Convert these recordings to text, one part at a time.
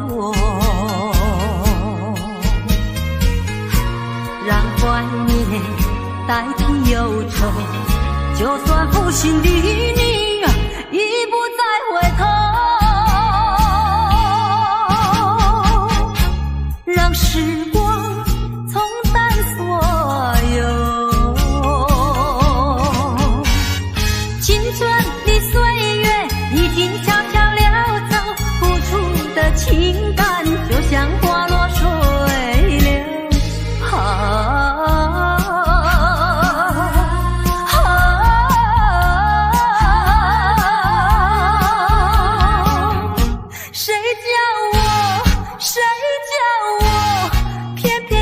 落，让怀念代替忧愁，就算负心离你，已不再回头。让时光冲淡所有，青春的岁月已经悄悄溜走，付出的情感就像花落水流。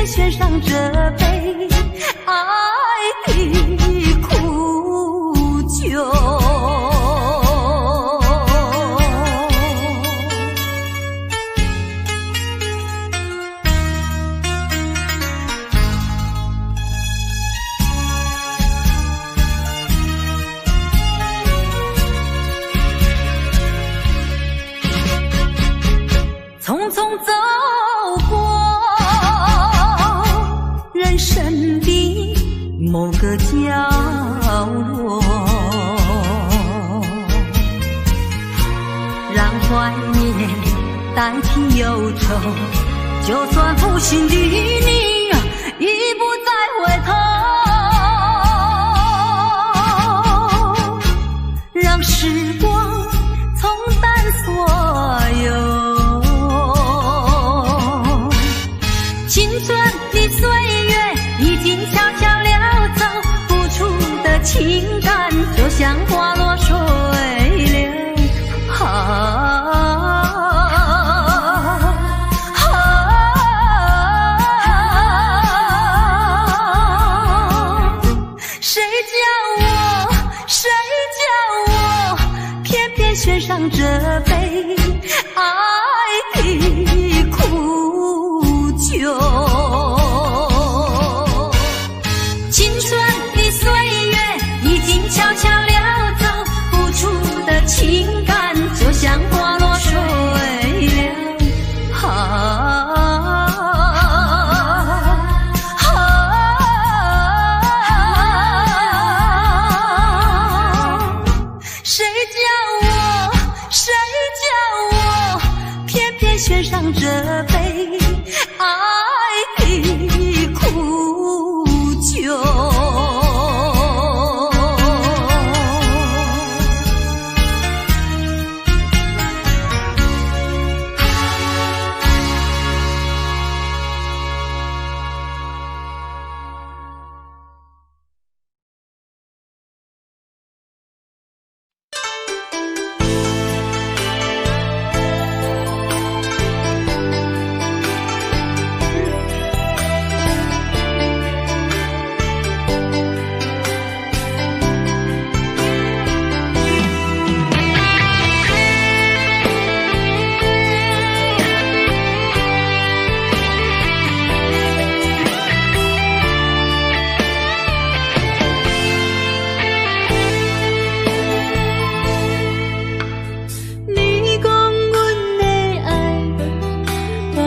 献上这杯爱的苦酒。匆匆走过人生的某个角落，让怀念代替忧愁，就算负心离你，已不再回头。让时光冲淡所有，青春的岁月已经悄悄溜走，付出的情感就像花落水流。谁叫我偏偏选上这杯爱的苦酒。青春的岁月已经悄悄溜走，付出的情感就像花落水流。谁叫我偏偏选上这杯爱的苦酒。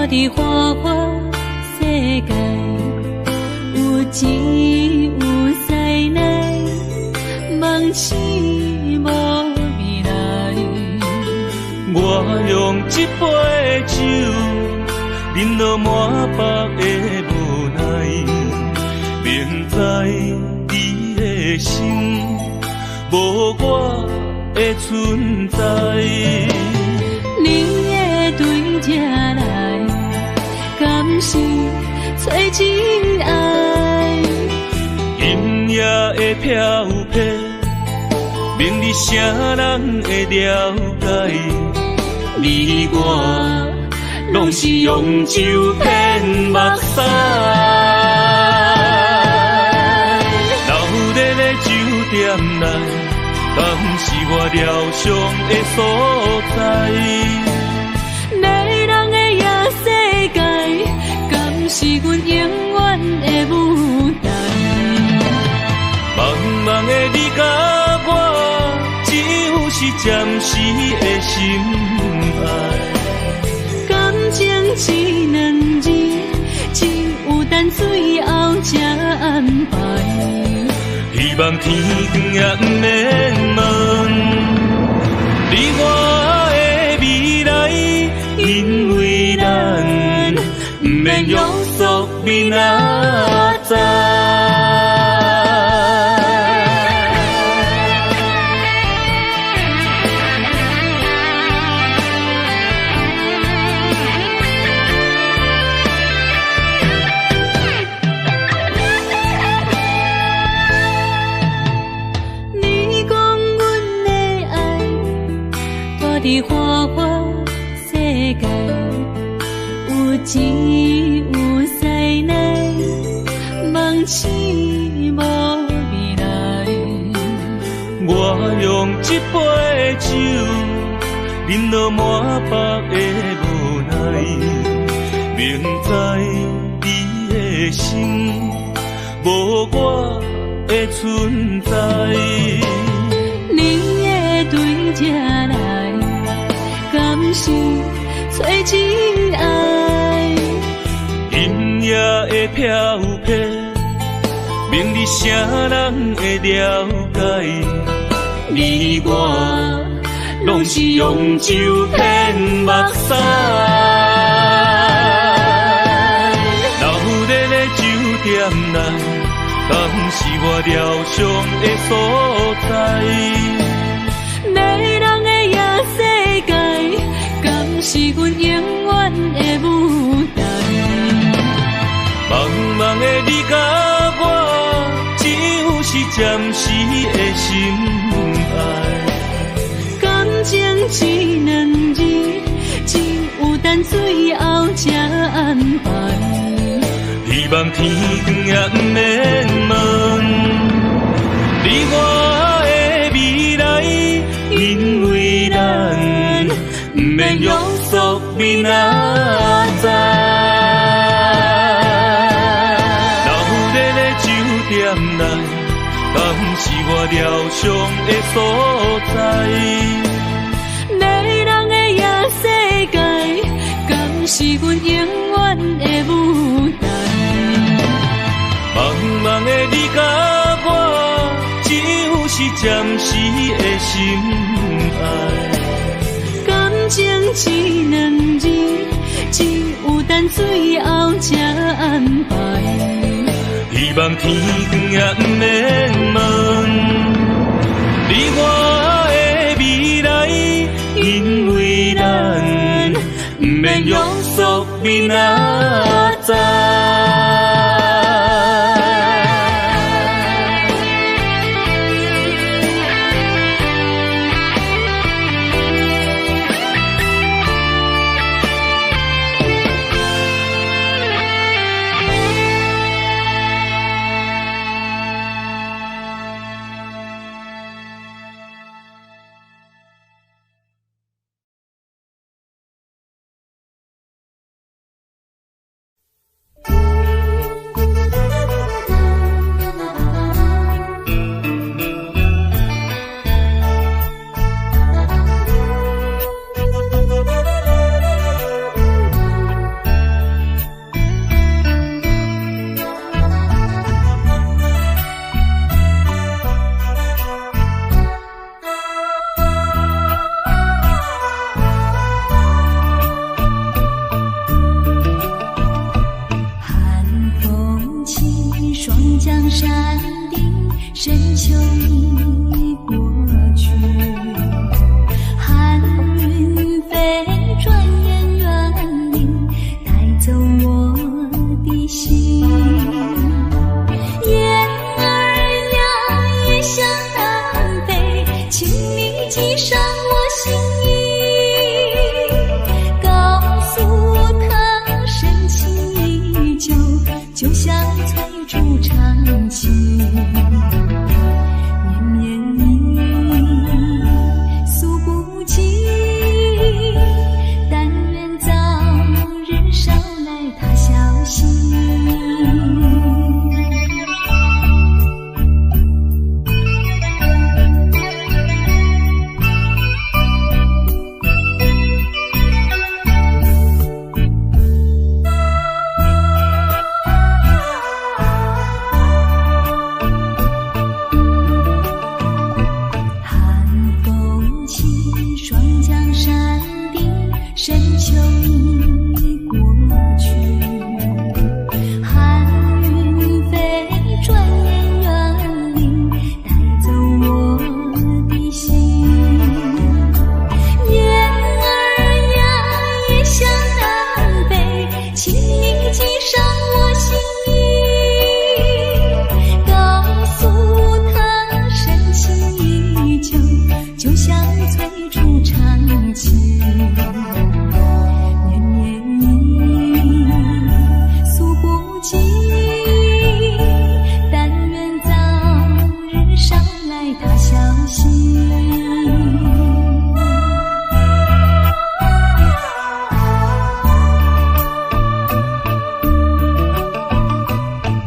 的花花世界，有钱有才能，梦醒无未来。我用一杯酒，饮落满腹的无奈，明知伊的心无我的存在。你的对这来，敢是找真爱？音乐的飘飘，明日谁人会了解？你我拢是用酒骗目屎，流热的酒店内，敢是我疗伤的所在？迷人的夜世界，敢是阮永远的舞台？茫茫的你甲我，只有是暂时的心爱。望天光也不免问，你我的未来，因为咱不免约束明仔载。在花花世界，有钱有势来，梦醒无未来。我用一杯酒，饮落满腹的无奈，明知你的心无我的存在。你的对这来，敢是找真爱？音乐的飘飘，明日啥人会了解？你我拢是用酒骗目屎，老日的酒店内，敢是我疗伤的所在？迷人的夜世界，敢是阮永远的舞台？茫茫的你甲我，只有是暂时的心爱。感情只两字，只有等最后才安排。希望天光也不免问，你我的未来，因为咱不免约束明仔载。老日的酒店内，敢是我疗伤的所在？迷人的夜世界，敢是阮永远的舞台？茫茫的你甲我，只有是暂时的心爱。感情只两字，只有等最后才安排。希望天光也不免问，你我的未来，因为咱不免约束明仔载。过去，寒云飞，转眼远离，带走我的心。雁儿呀，也向南飞，请你寄上我心意，告诉他深情依旧，就像最初长情。绵绵意，诉不尽，但愿早日捎来他消息。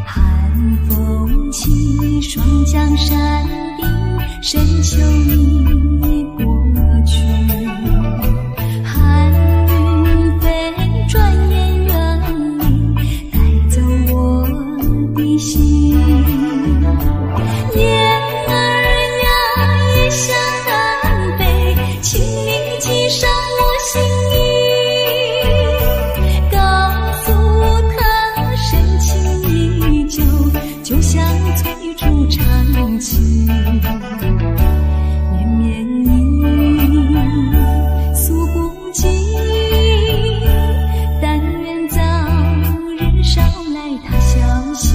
寒风起，霜降山顶，深秋已过去。寒云飞，转眼远离，带走我的心。雁儿呀，也向南飞，请你寄上我心意，告诉他深情依旧，就像最初长情。绵绵意，诉不尽，但愿早日捎来他消息。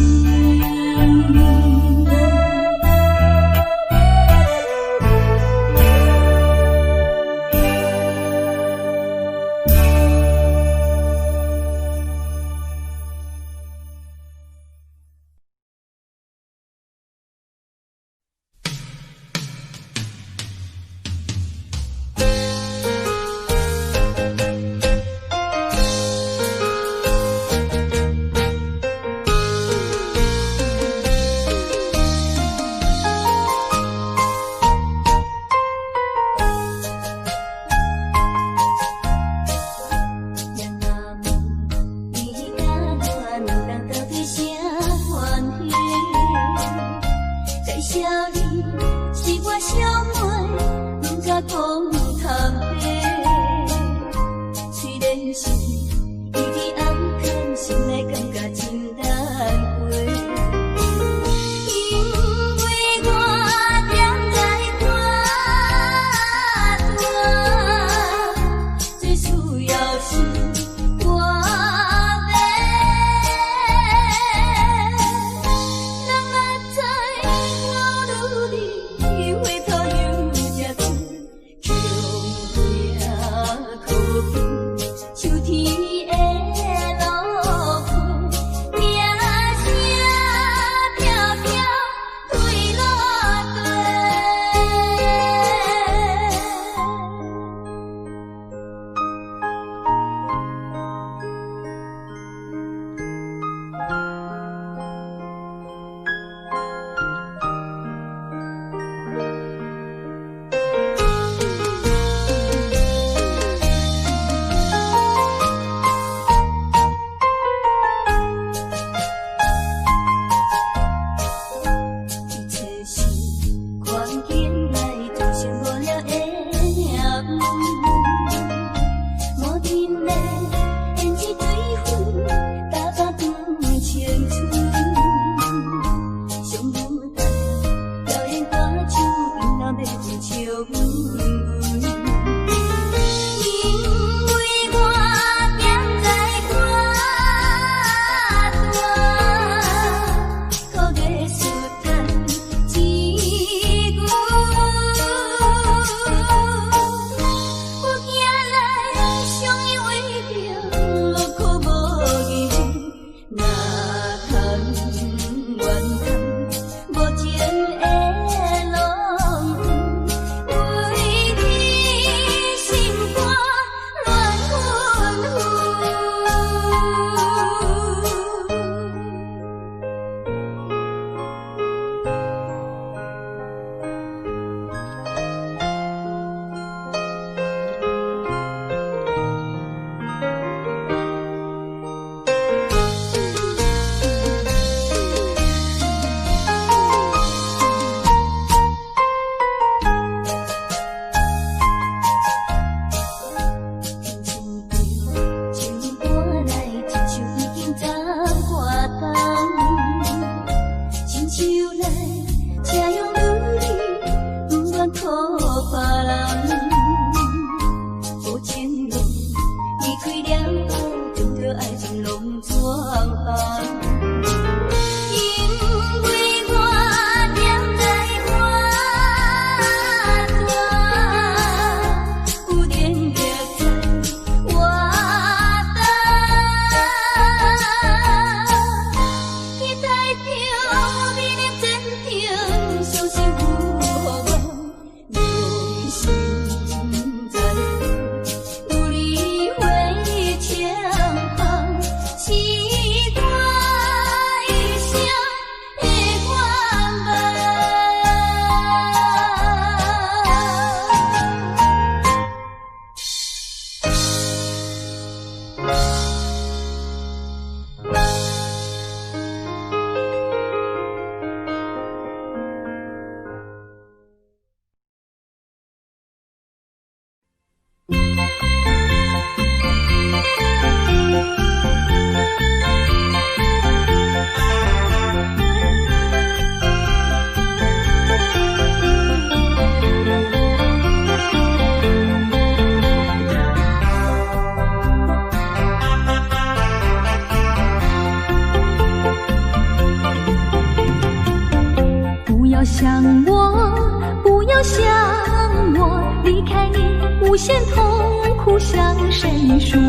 情拢转行。因为我踮在花朵，有点别在我的，期待着美丽真情，相信有我用心在。努力为前行，期待谁的关不要想我，不要想我，离开你无限痛苦向谁说？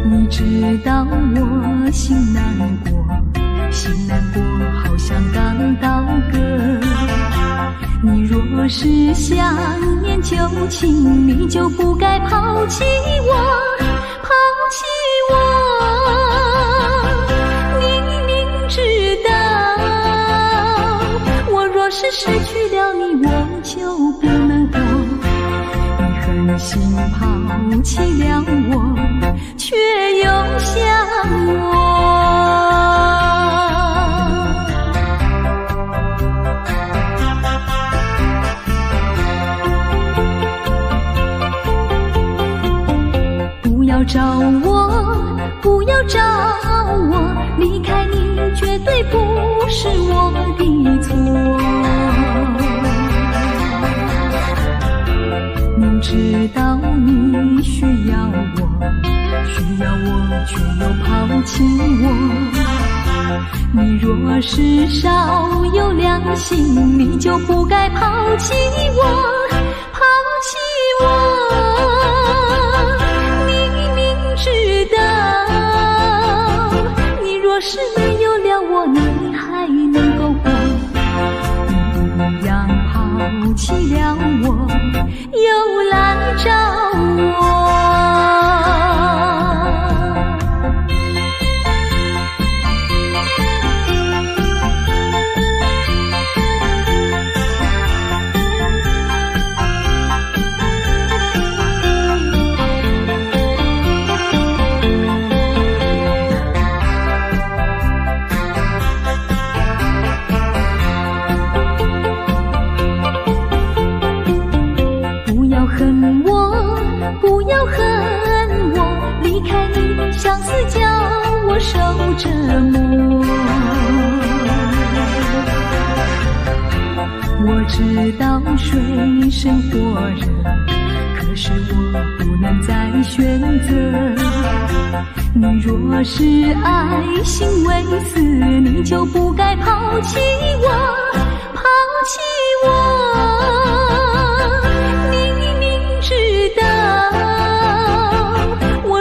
你知道我心难过，心难过好像刚到歌。你若是想念旧情，你就不该抛弃我，抛弃我。知道，我若是失去了你，我就不能活。你狠心抛弃了我，却又想我。不要找我，不要找我，离开你绝对不是我的错。明知道你需要我，却又抛弃我。你若是少有良心，你就不该抛弃我，抛弃我。你明知道，你若是没有了我，你还能够活。你一样抛弃了我，又来找我。不要恨我，离开你，相思叫我受折磨。我知道水深火热，可是我不能再选择。你若是爱心为死，你就不该抛弃我，抛弃我。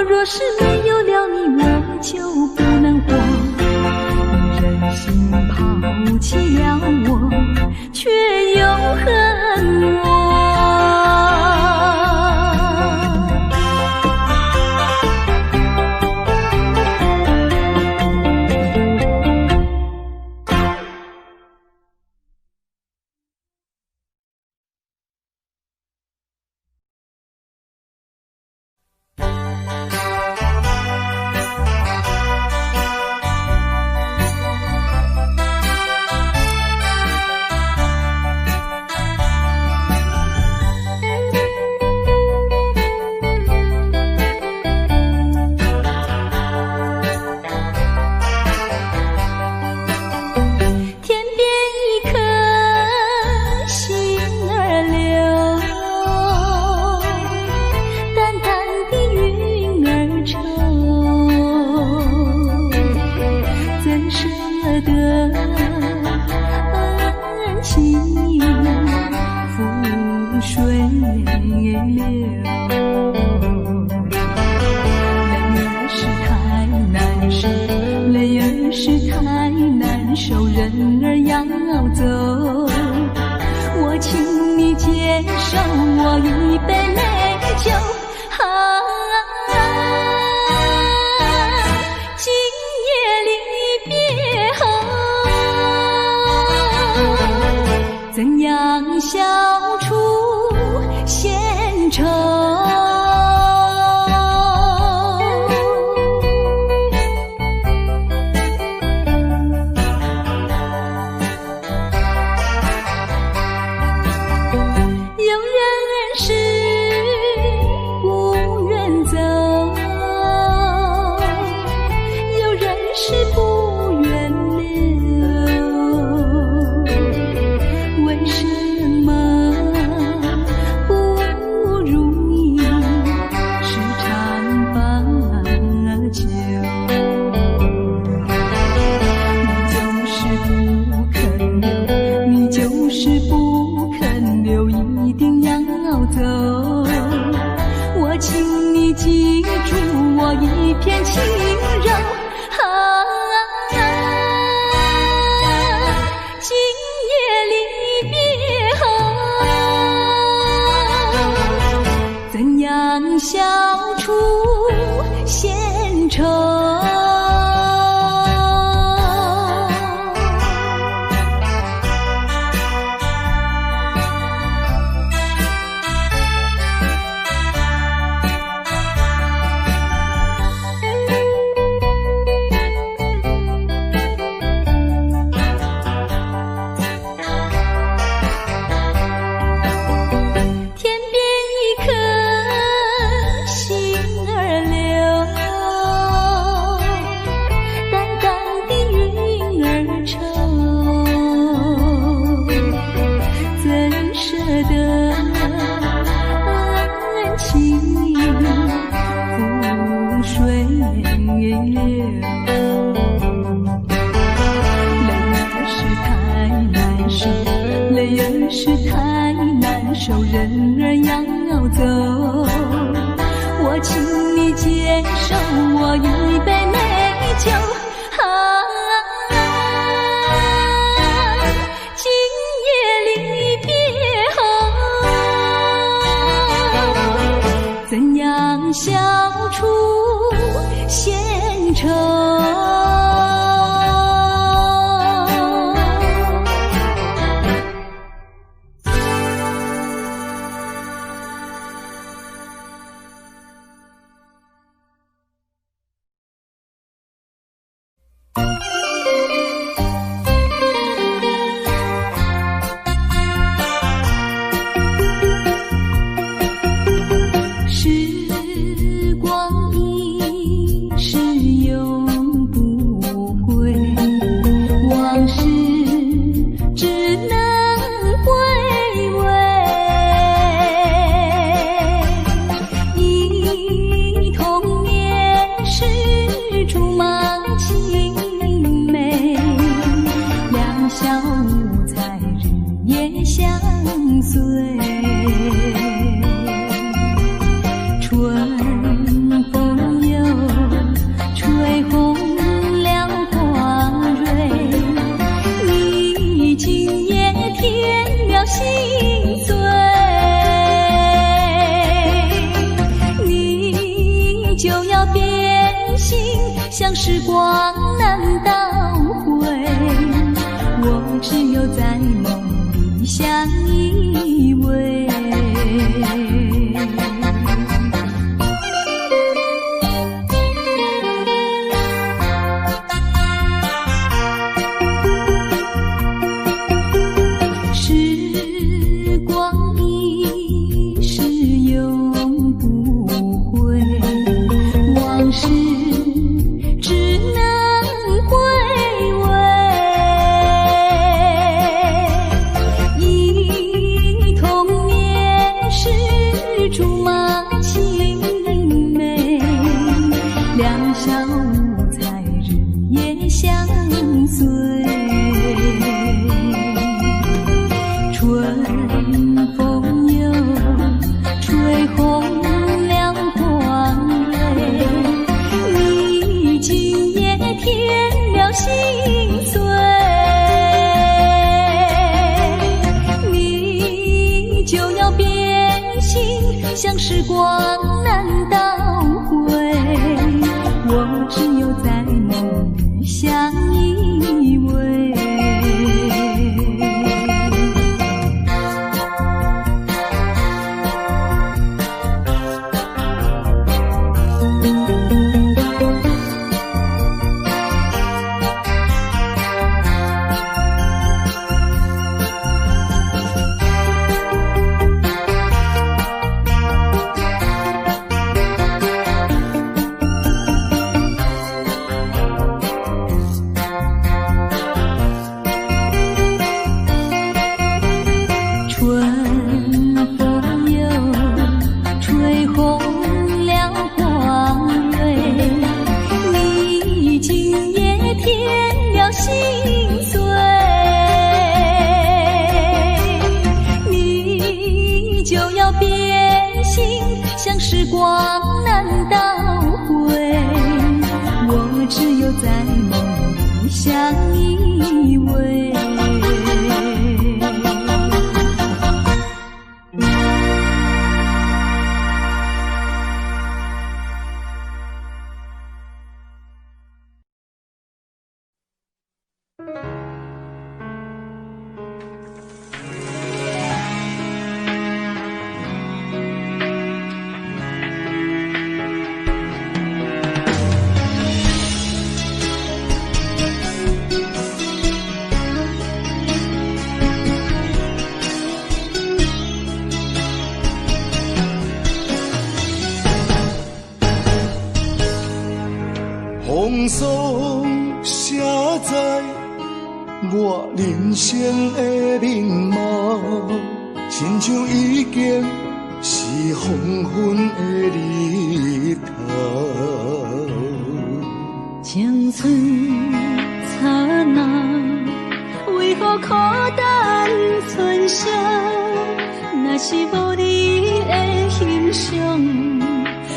若是没有了你，我就不能活。你忍心抛弃了我，却又恨我。泪儿是太难受，人儿要走。我请你接受我一杯美酒，今夜离别后，怎样消除闲愁？一片轻柔，今夜离别后，怎样消除闲愁？人儿要走，我请你接受我一杯美酒，今夜离别后，怎样消除闲愁？像时光难倒回，我只有在梦里相依偎。时光一逝永不回，往事红了光蕊，你今夜添了心碎，你就要变心，像时光难倒回，我只有在梦里相依偎。像时光难倒回，我只有在梦里相依偎。风霜写在我人生的面貌，亲像已经是黄昏的日头。青春刹那，为何孤单存剩？若是无你的欣赏，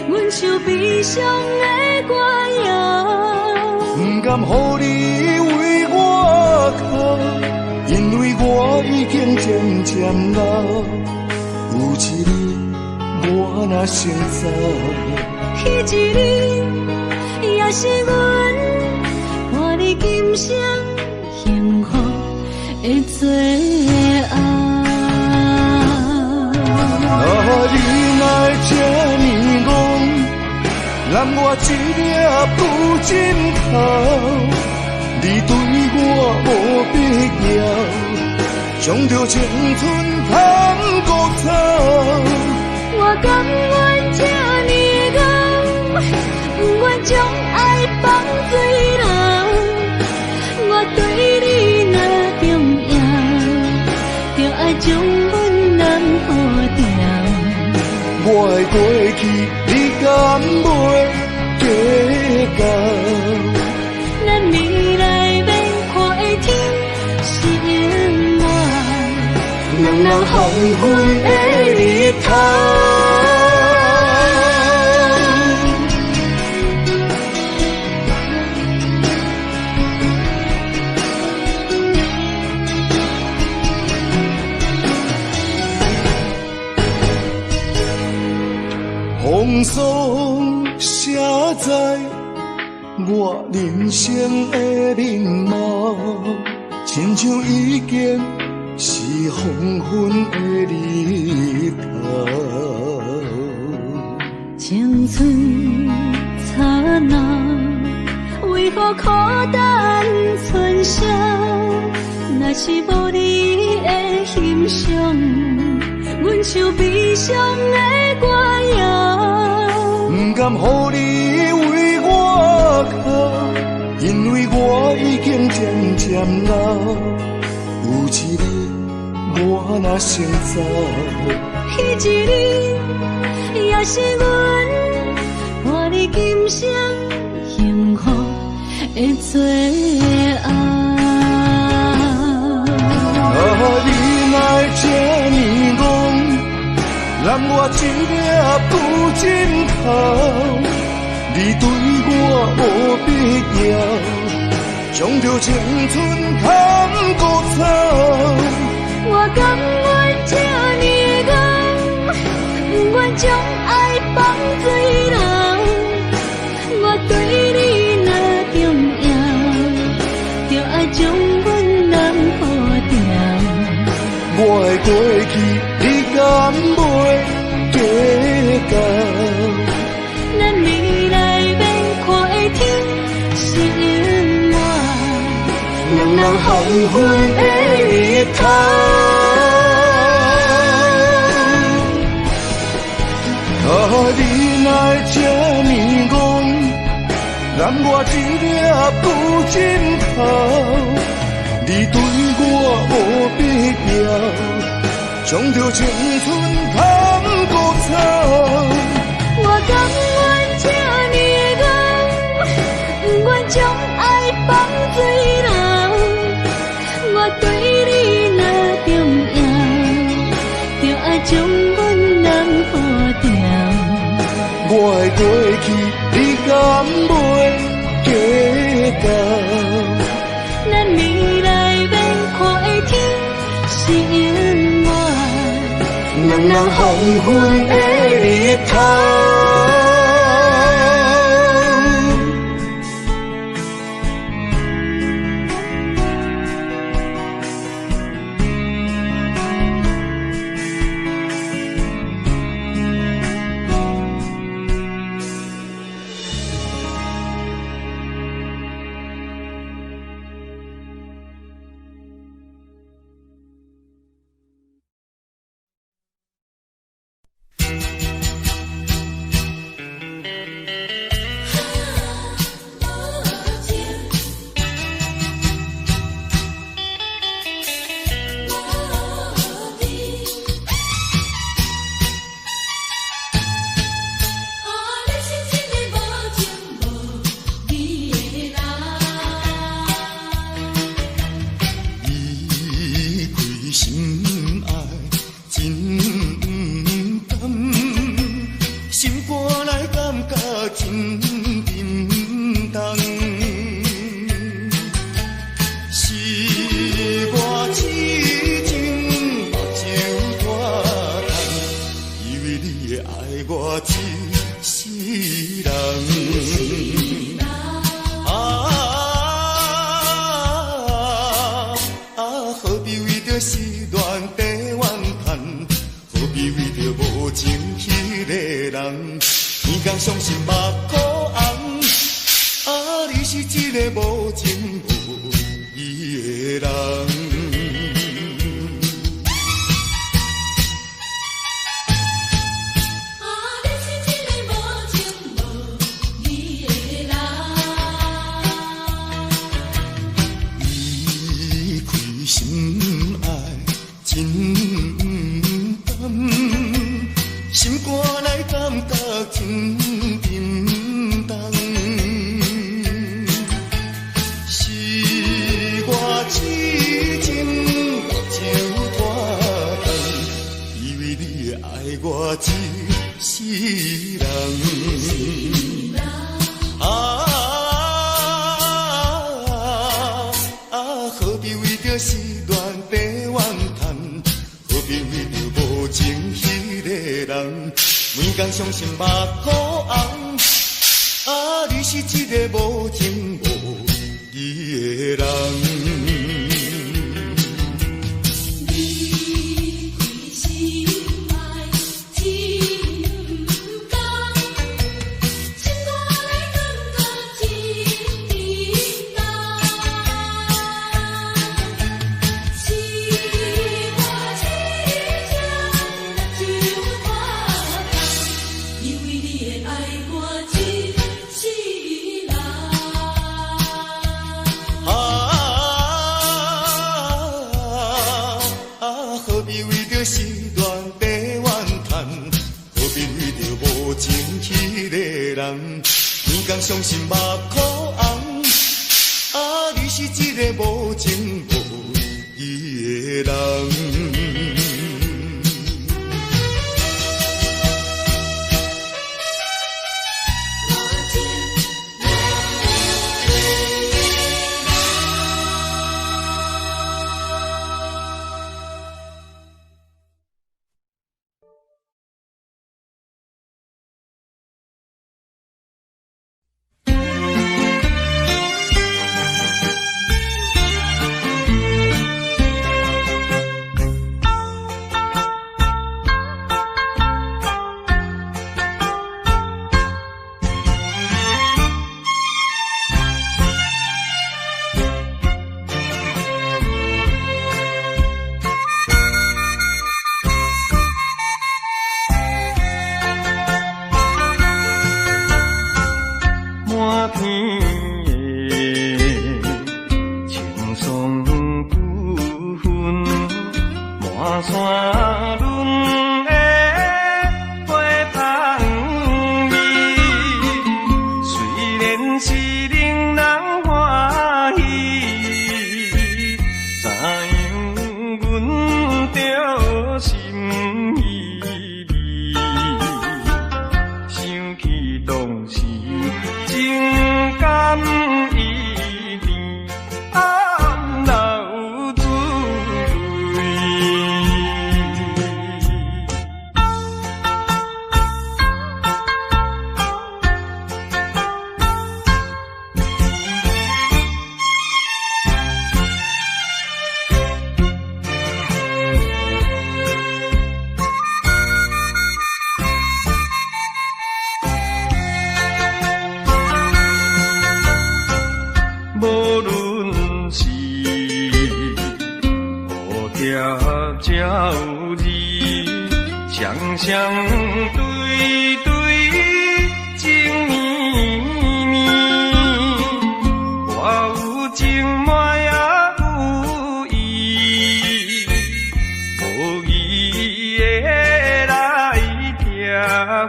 阮就悲伤的歌谣。不甘予你为我哭，因为我已经渐渐老。有一日我若先走，迄一日也是阮伴你今生幸福的最后。你来这呢戆，揽我一粒不尽头。你对我无必要，将着青春通孤草。我甘愿这呢戆，不愿将爱放水流。我对你若重要，就爱将阮人好掉。我的过去，你敢袂计较？咱未来要看的天是永远，人人黄昏的日头。风霜写在我人生的面貌，亲像已经是黄昏的日头。青春刹那，为何孤单存剩？若是无你的欣赏，阮像悲伤的歌谣。不甘予你为我哭，因为我已经渐渐老。有一日我若先走，迄一日也是阮伴你今生幸福的最后。你来这呢戆，揽我一一粒布枕头，你对我无必要，将着青春砍骨草。我甘愿这年高，不愿将爱放水流。我对你若重要，就爱将阮人抱牢。我的过去，你敢袂计较？咱未来免看的天心满，人人黄昏的日头。你哪会这呢戆，揽我一粒布枕头？你对我无必要，将着青春砍骨草。我甘愿这呢戆，不愿将爱放水流。我对你若重要，就爱将阮人抱牢。我的过去，你敢袂计较？咱未来免看的天心满，人人黄昏的日头。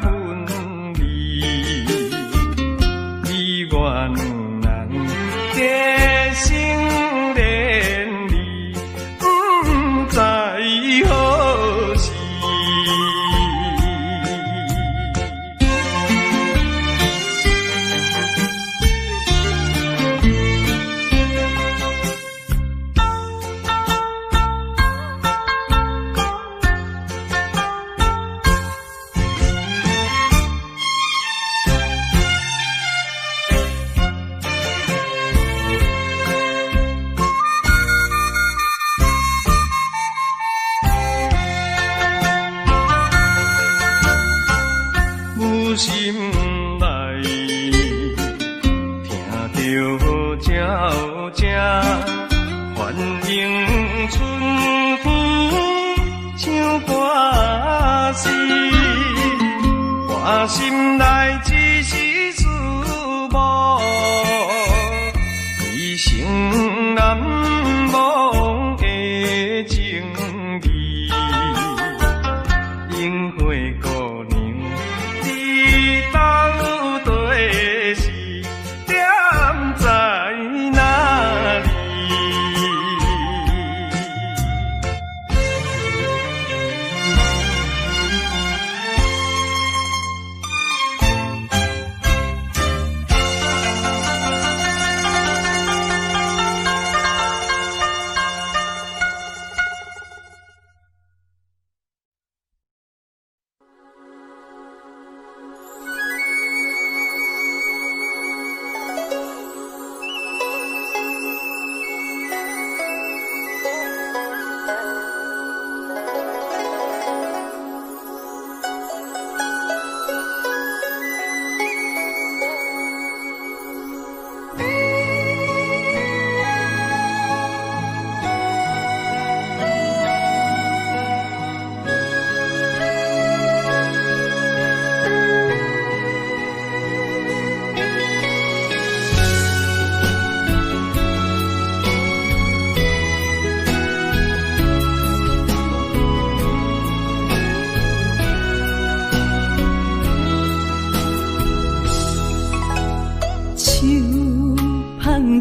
分离，你我两人结成连理，不知何时。心内听着鸟声，欢迎春风唱歌诗，我心内只是思慕，一生难忘的情义，樱花姑娘。到底是点在哪里？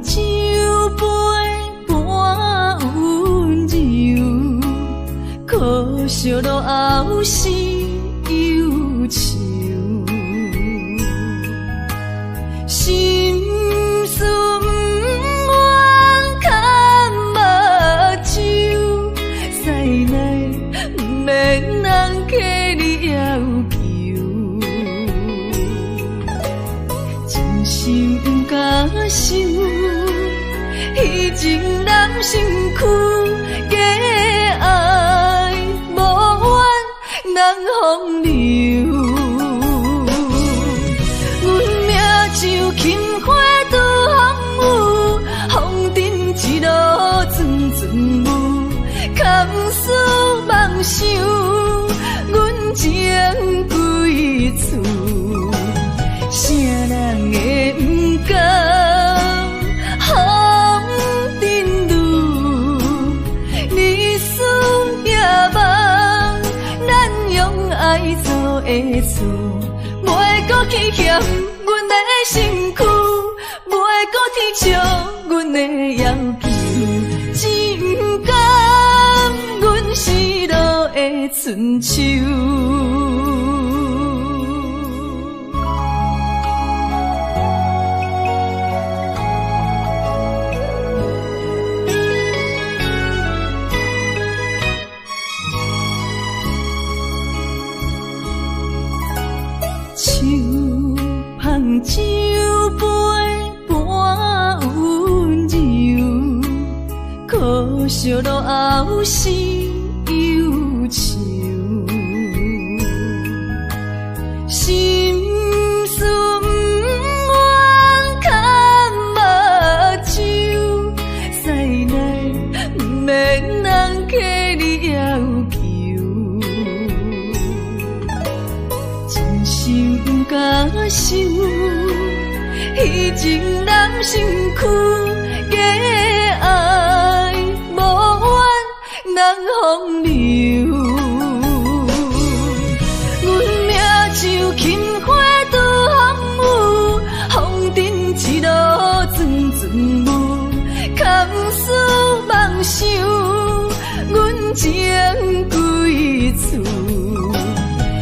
酒杯半温柔，可惜落后是忧愁。心事不愿牵目睭，使来不免人客你要求，真心不敢想。彼情难身躯，假爱无怨人风流。阮命像轻花拄风雨，风尘一路阵阵雾，堪思梦想，阮情归厝，啥人会不甘？爱做的错，袂搁去嫌阮的身躯，袂搁去笑阮的要求，真甘阮失落的春秋。酒杯半温柔，可惜落后是忧愁。心事不愿牵目睭，使来不免人客你要求，真心不敢想。彼情难身躯，假爱无怨人风流。阮命像情归厝，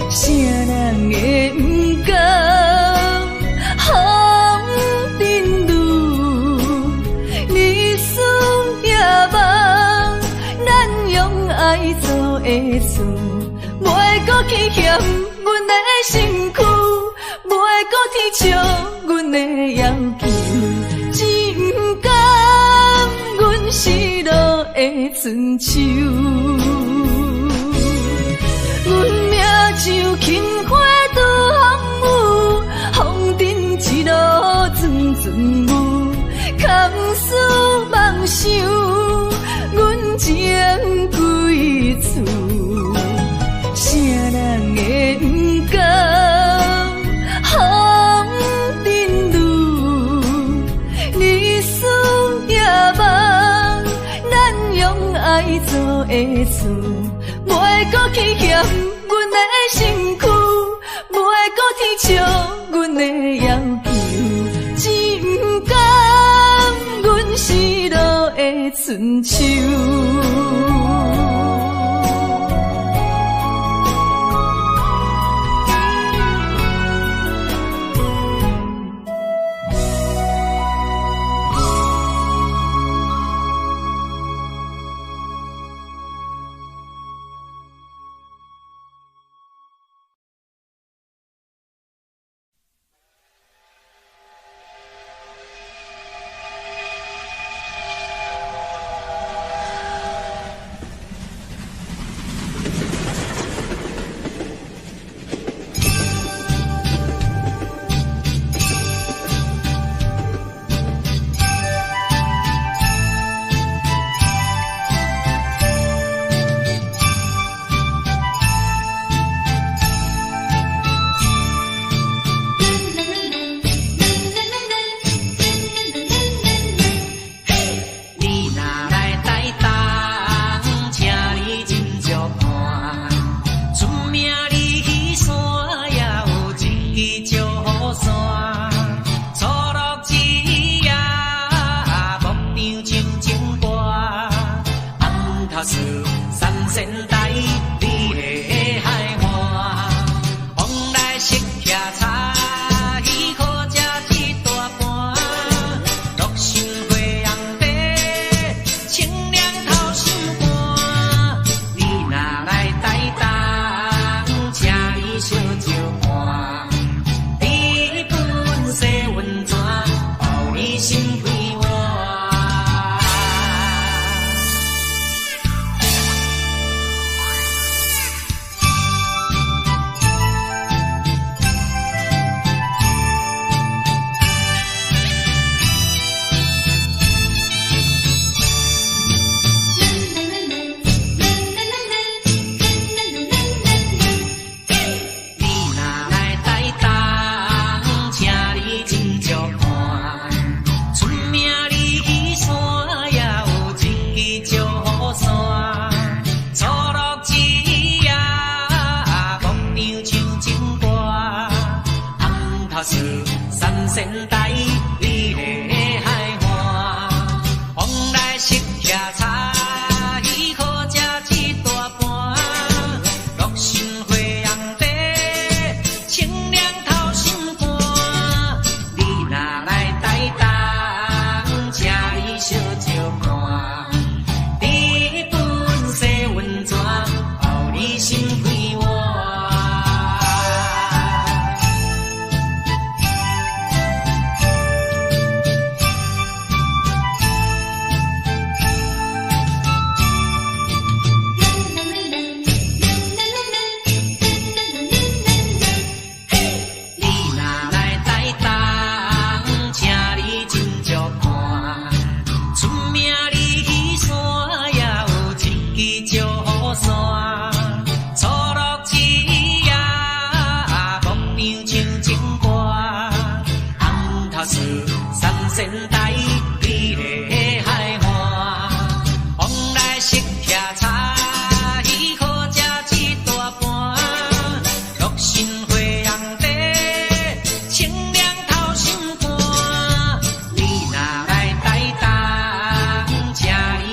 啥人会不甘风尘路？日思夜梦，咱用爱做的事，袂搁去嫌阮的身躯，袂搁去笑阮的要求，只不甘阮失落的春秋。阮命像轻花拄风雨，风尘一路阵阵舞，空思梦想，阮情归厝，啥人会不甘风尘路？日思夜梦，咱用爱做的事，袂搁去嫌阮的身躯，袂搁去笑阮的要求，只不甘阮失落的春秋。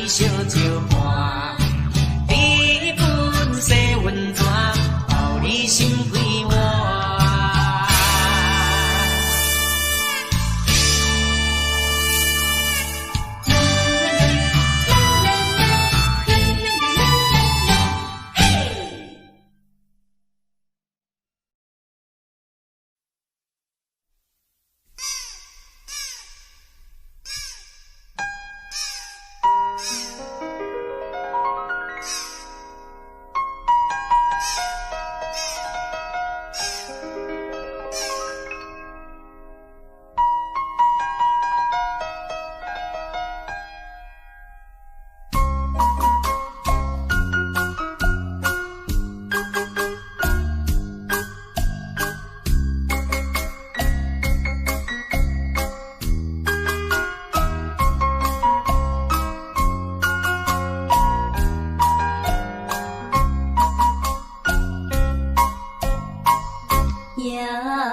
小酒伴，你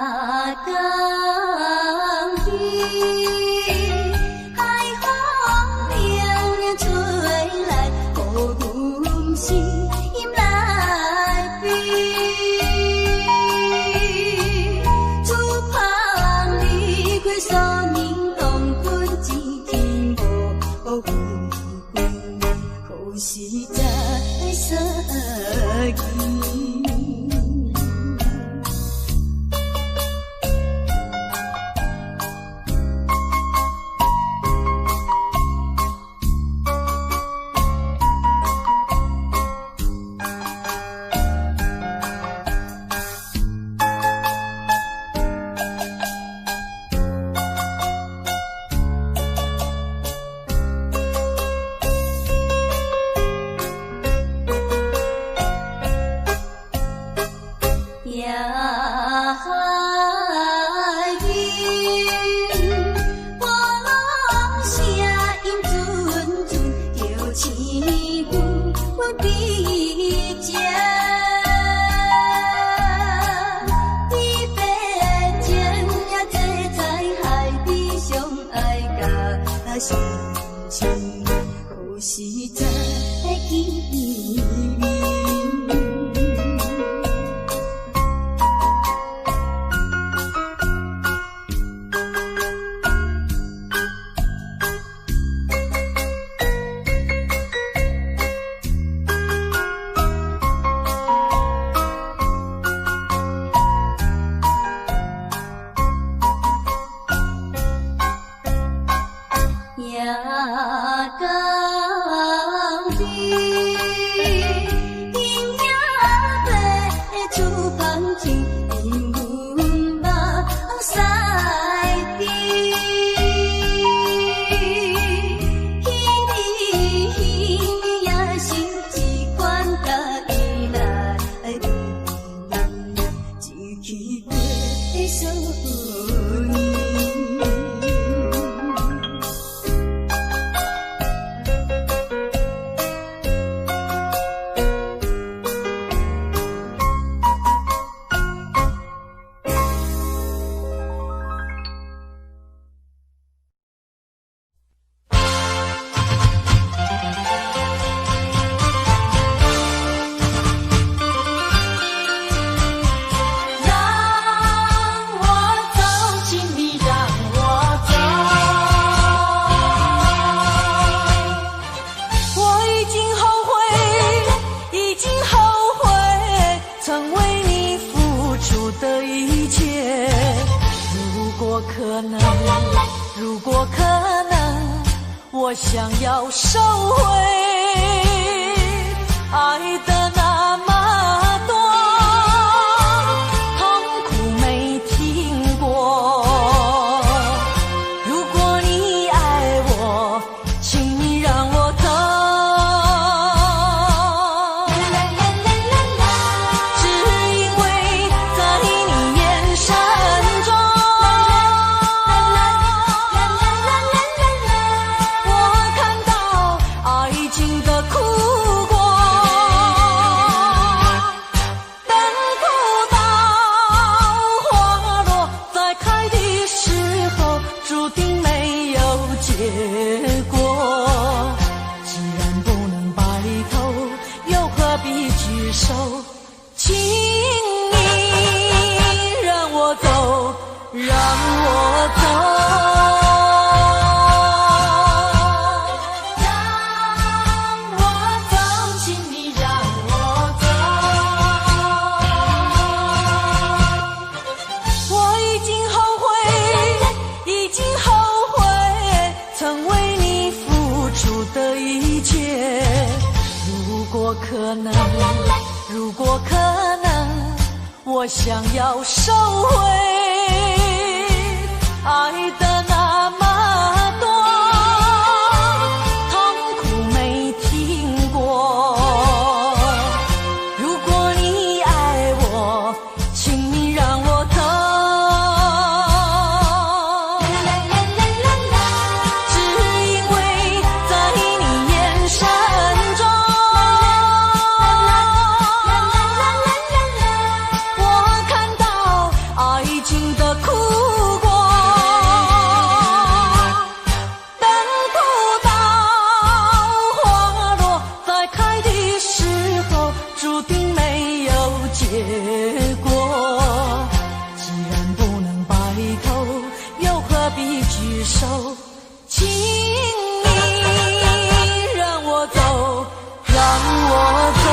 江边，海风凉凉吹来，予阮心来悲。厝旁离开所年同分一天无回归，可是在失去。夜海边，波浪声音阵阵，叫醒阮悲情。离别情也坐在海边，相爱甲深情，可是在见面。夜江边，天也白，厝旁情，因阮目屎滴。彼年也是一款甲伊来恋，一去过所念。如果可能，我想要收回爱的那么多，痛苦没听过。如果你爱我，请你让我走。只因为在你眼神中，我看到爱情的苦果。等不到花落再开的时候，注定没有结果。既然不能白头，又何必举手？请你让我走，让我走。让我走，请你让我走。我已经后悔，已经后悔，曾为你付出的一切。如果可能，如果可能，我想要收回爱的那么多，痛苦没听过。如果你爱我，请你让我走。只因为在你眼神中，我看到爱情的苦果。等不到花落再开的时候，注定没有结果。既然不能白头，又何必举手？请你让我走，让我走。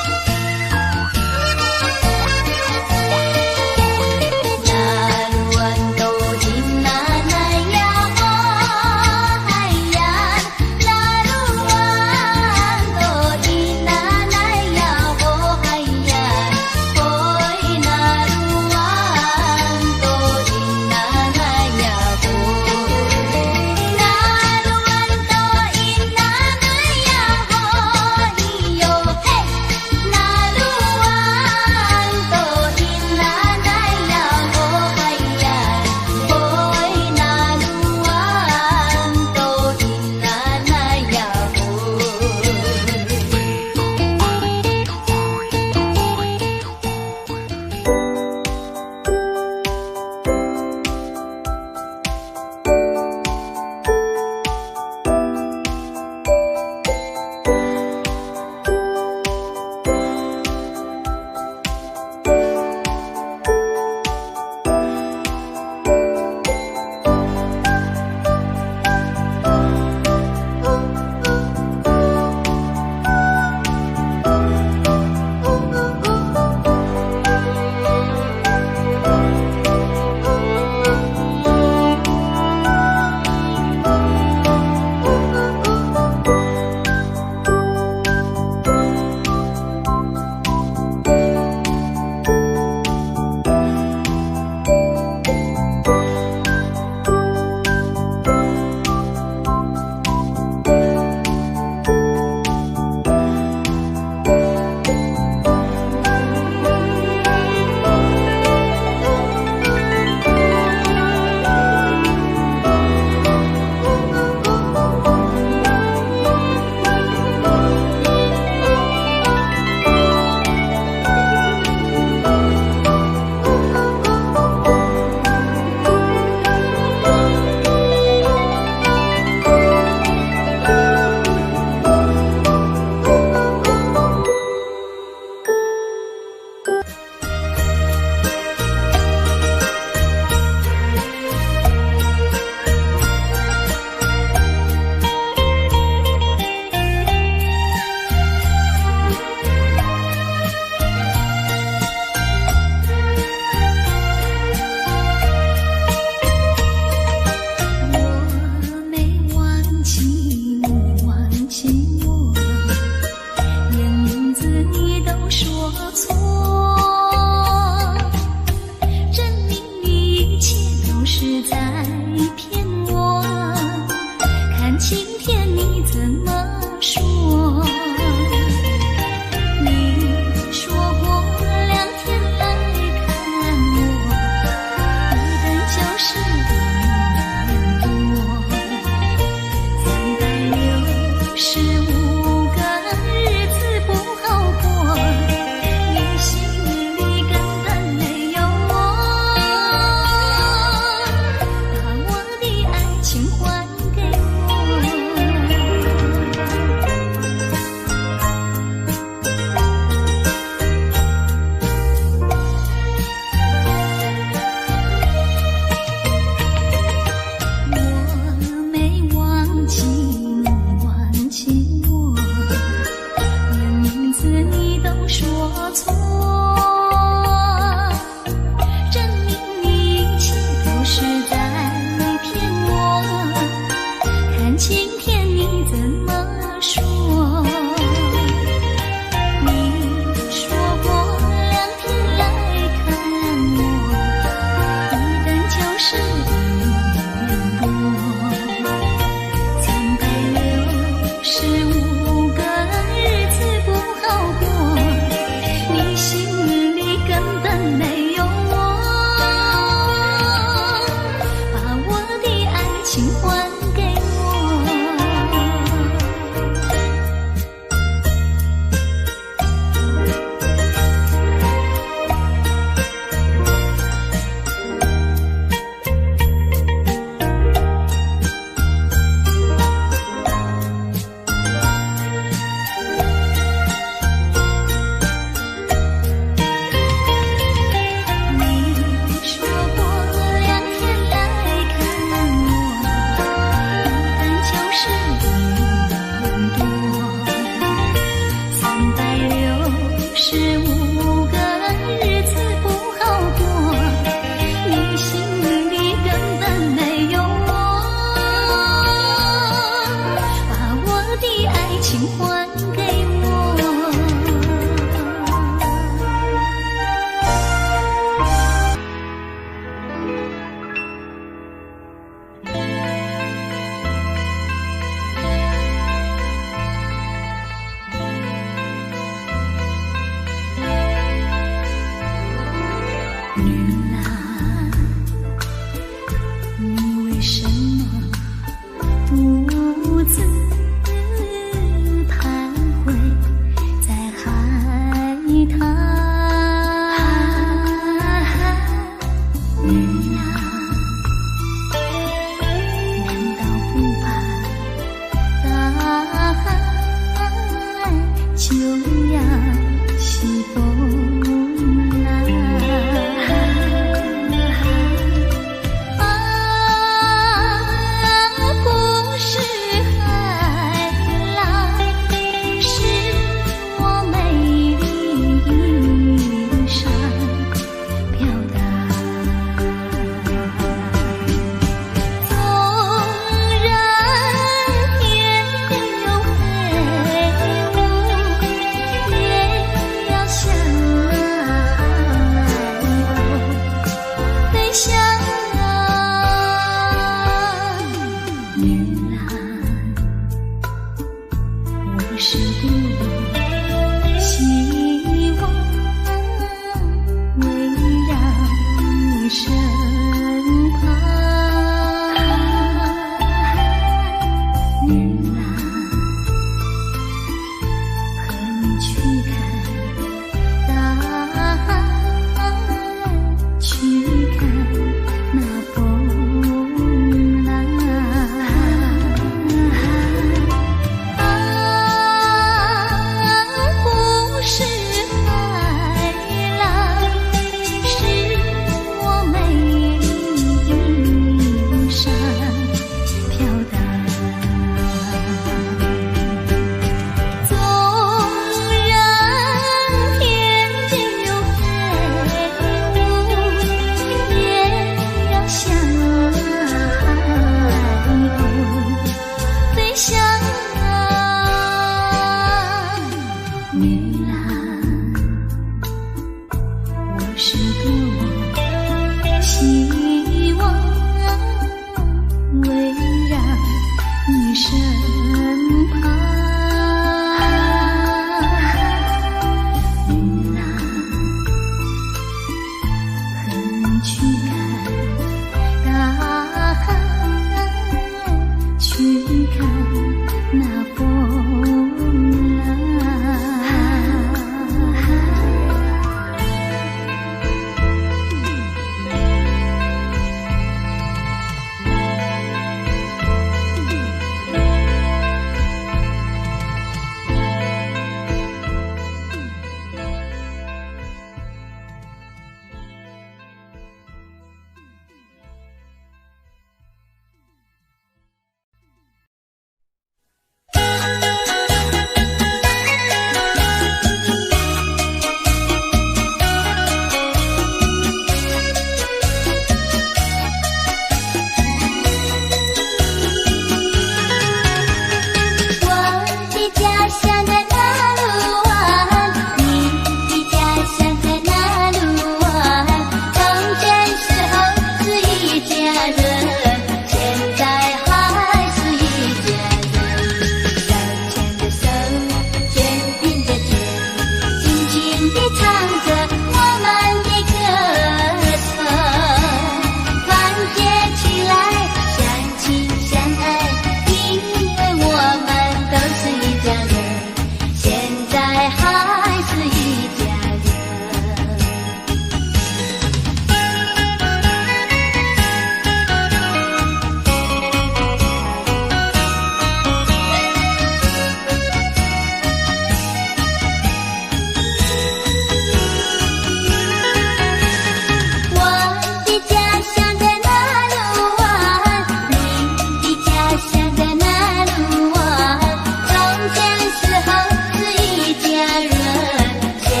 现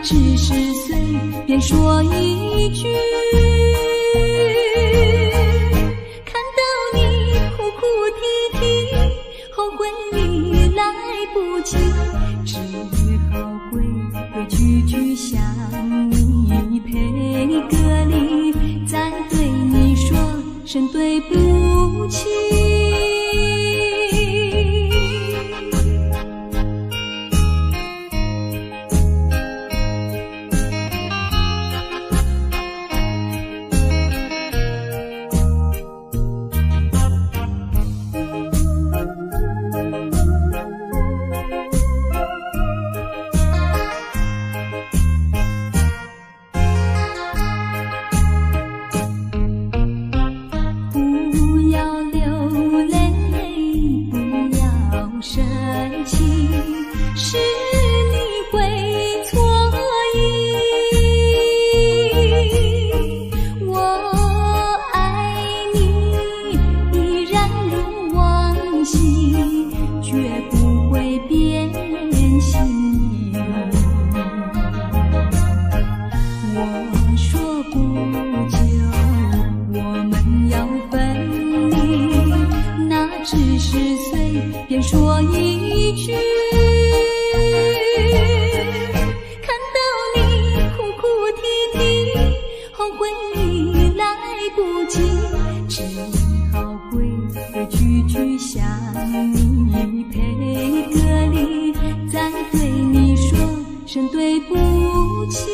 只是随便说一句，看到你哭哭啼啼，后悔已来不及，只好规规矩矩向你赔个礼，再对你说声对不起。说一句，看到你哭哭啼啼，后悔已来不及，只好规规矩矩向你赔个礼，再对你说声对不起。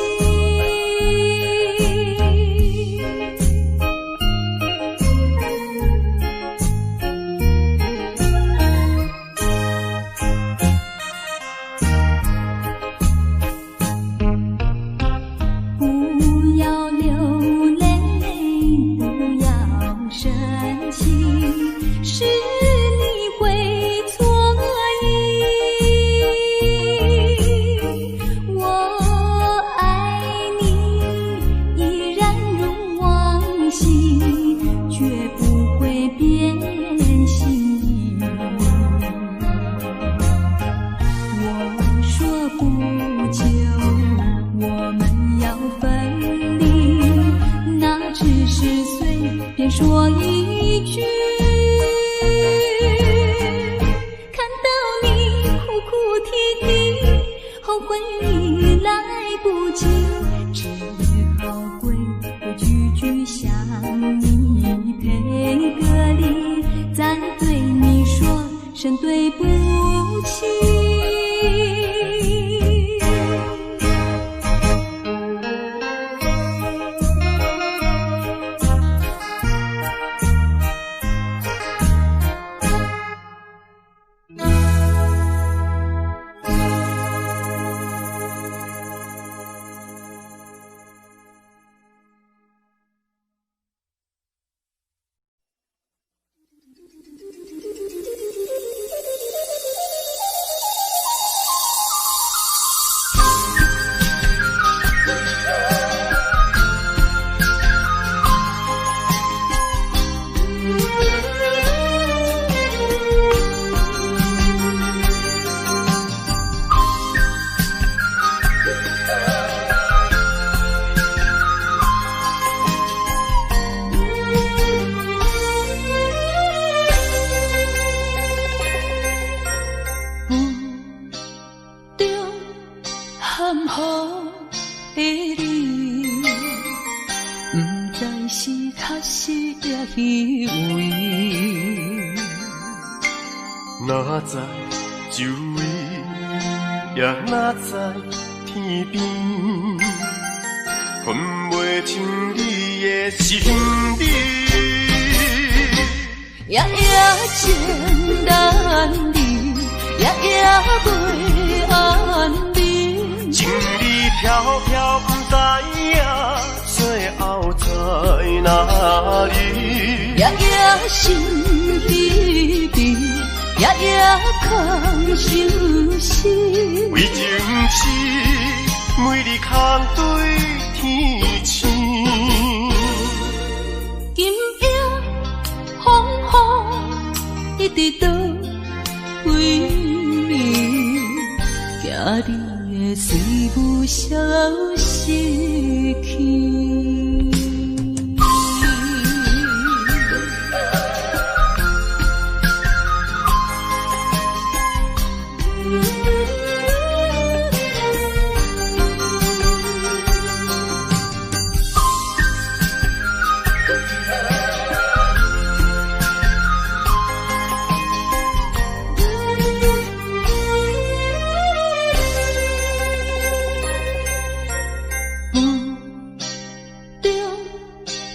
说一句，看到你哭哭啼啼，后悔已来不及，只好规规矩矩向你赔个礼，再对你说声对不起。哪知周围，也哪知天边，分袂清你的心理。夜夜情难离，夜夜袂安眠。情理飘飘，不知影最后在哪里。夜夜心悲悲。夜夜空相思，为情痴，每日空对天星。今夜风雨一直倒为眠，行你的随母消失去。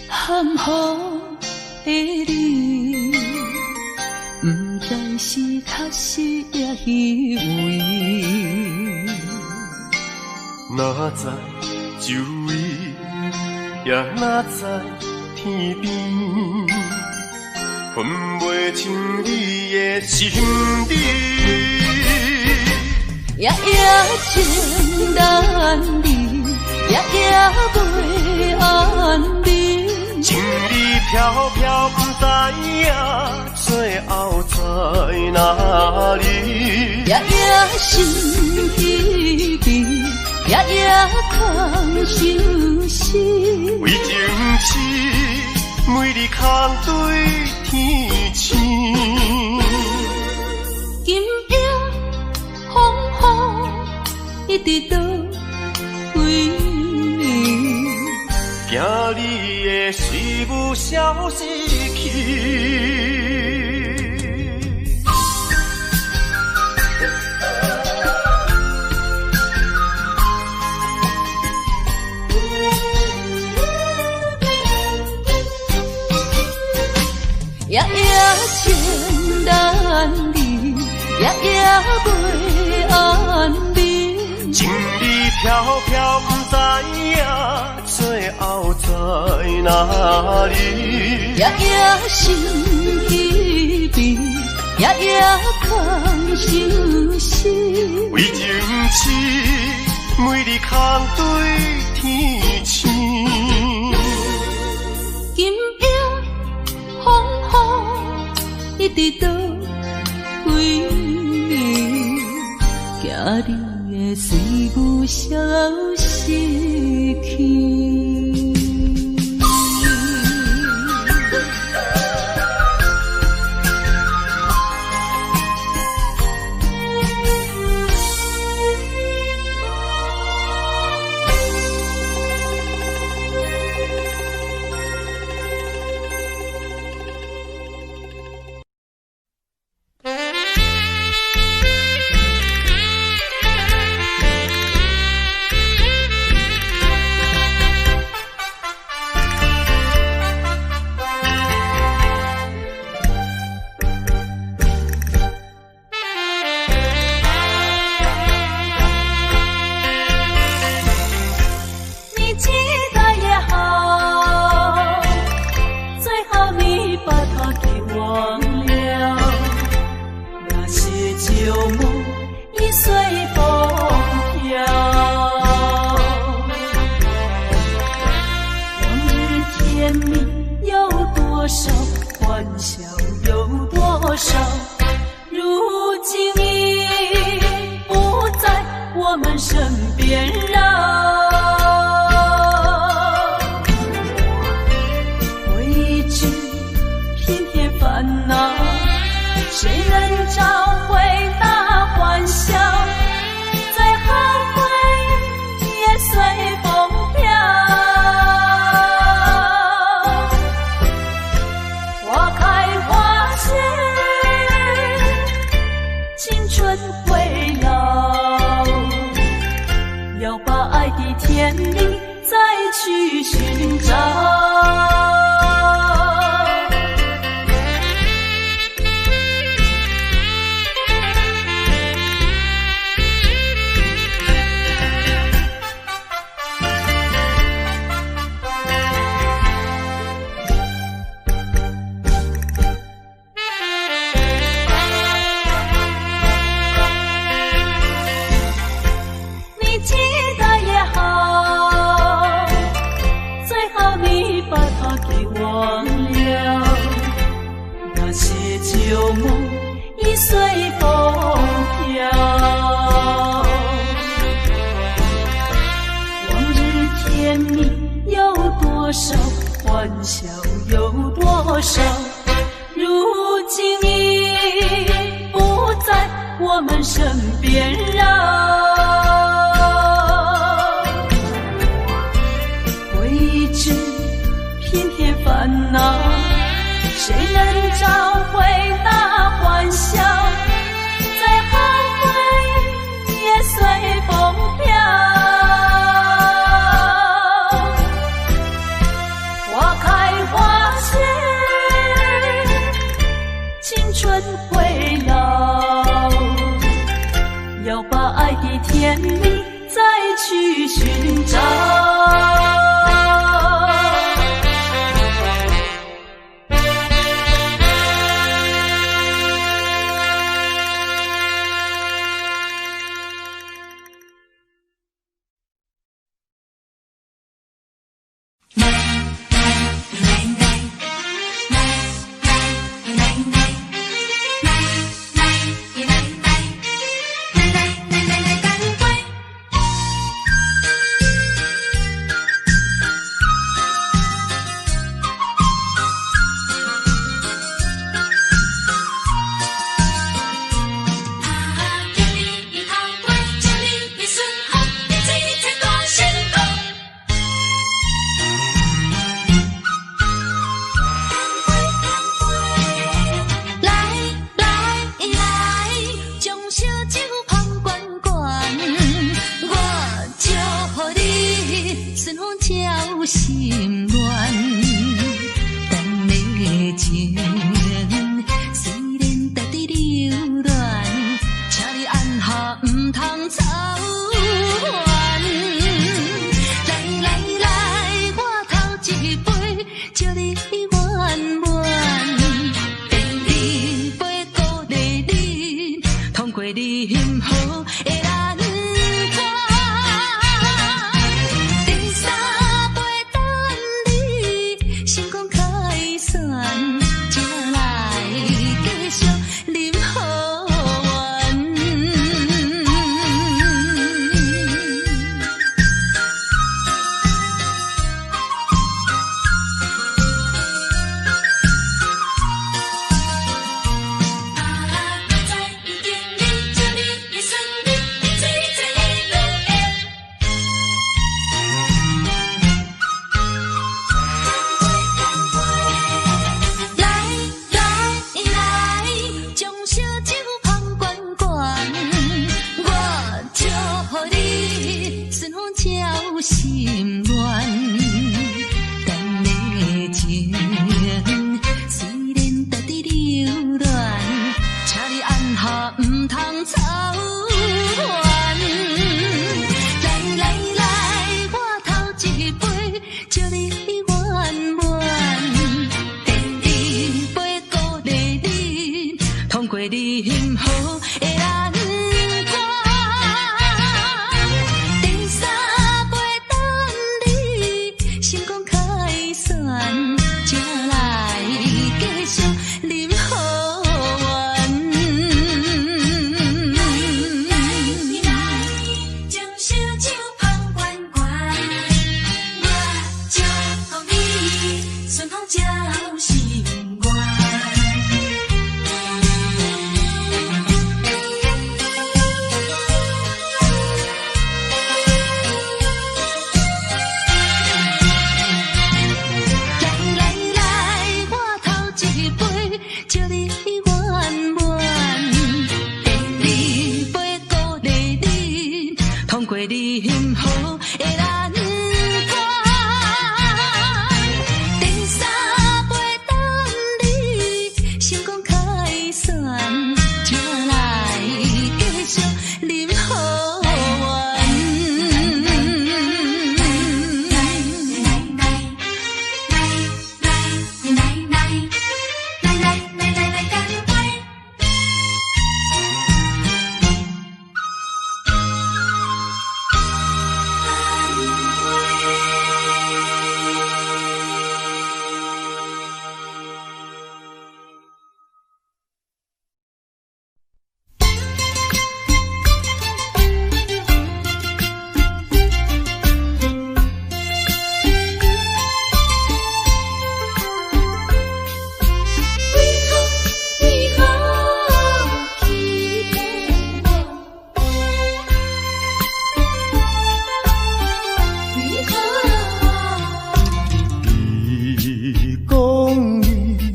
含糊的你，不知是确实也虚伪。哪知周围，也哪知天边，分袂清你的心底。夜夜情难离，夜夜袂安眠。情意飘飘，不知影最后在哪里。夜夜心稀微，夜夜空相思。为情痴，每日空对天星。今夜风雨一直倒位，惊你的随母消失去。夜夜情难离，夜夜袂安眠。情意飘飘，不知影最后在哪里。夜夜心稀微，夜夜空相思。为情痴，每日空对天星。今夜风雨一直倒位，惊你的随母消失去。旧梦已随风飘。春风照心乱，等的情虽然在伫流乱，请你按下唔通操烦。来来来，我头一杯，祝你圆满。第二杯鼓励你，通过你幸福的难关。第三杯等你成功开选，才来继续饮好运。心乱，等的情虽然在伫流乱，请你按下唔通操烦。来来来，我头一杯，祝你圆满。第二杯鼓励你，通过你幸福的难关。成功开选，才来继续饮好运。来将烧酒捧罐罐，我祝福你顺风照心愿。祝你圆满，第二杯鼓励你，通过你幸福的难关。第三杯等你成功开选，才来继续饮好运。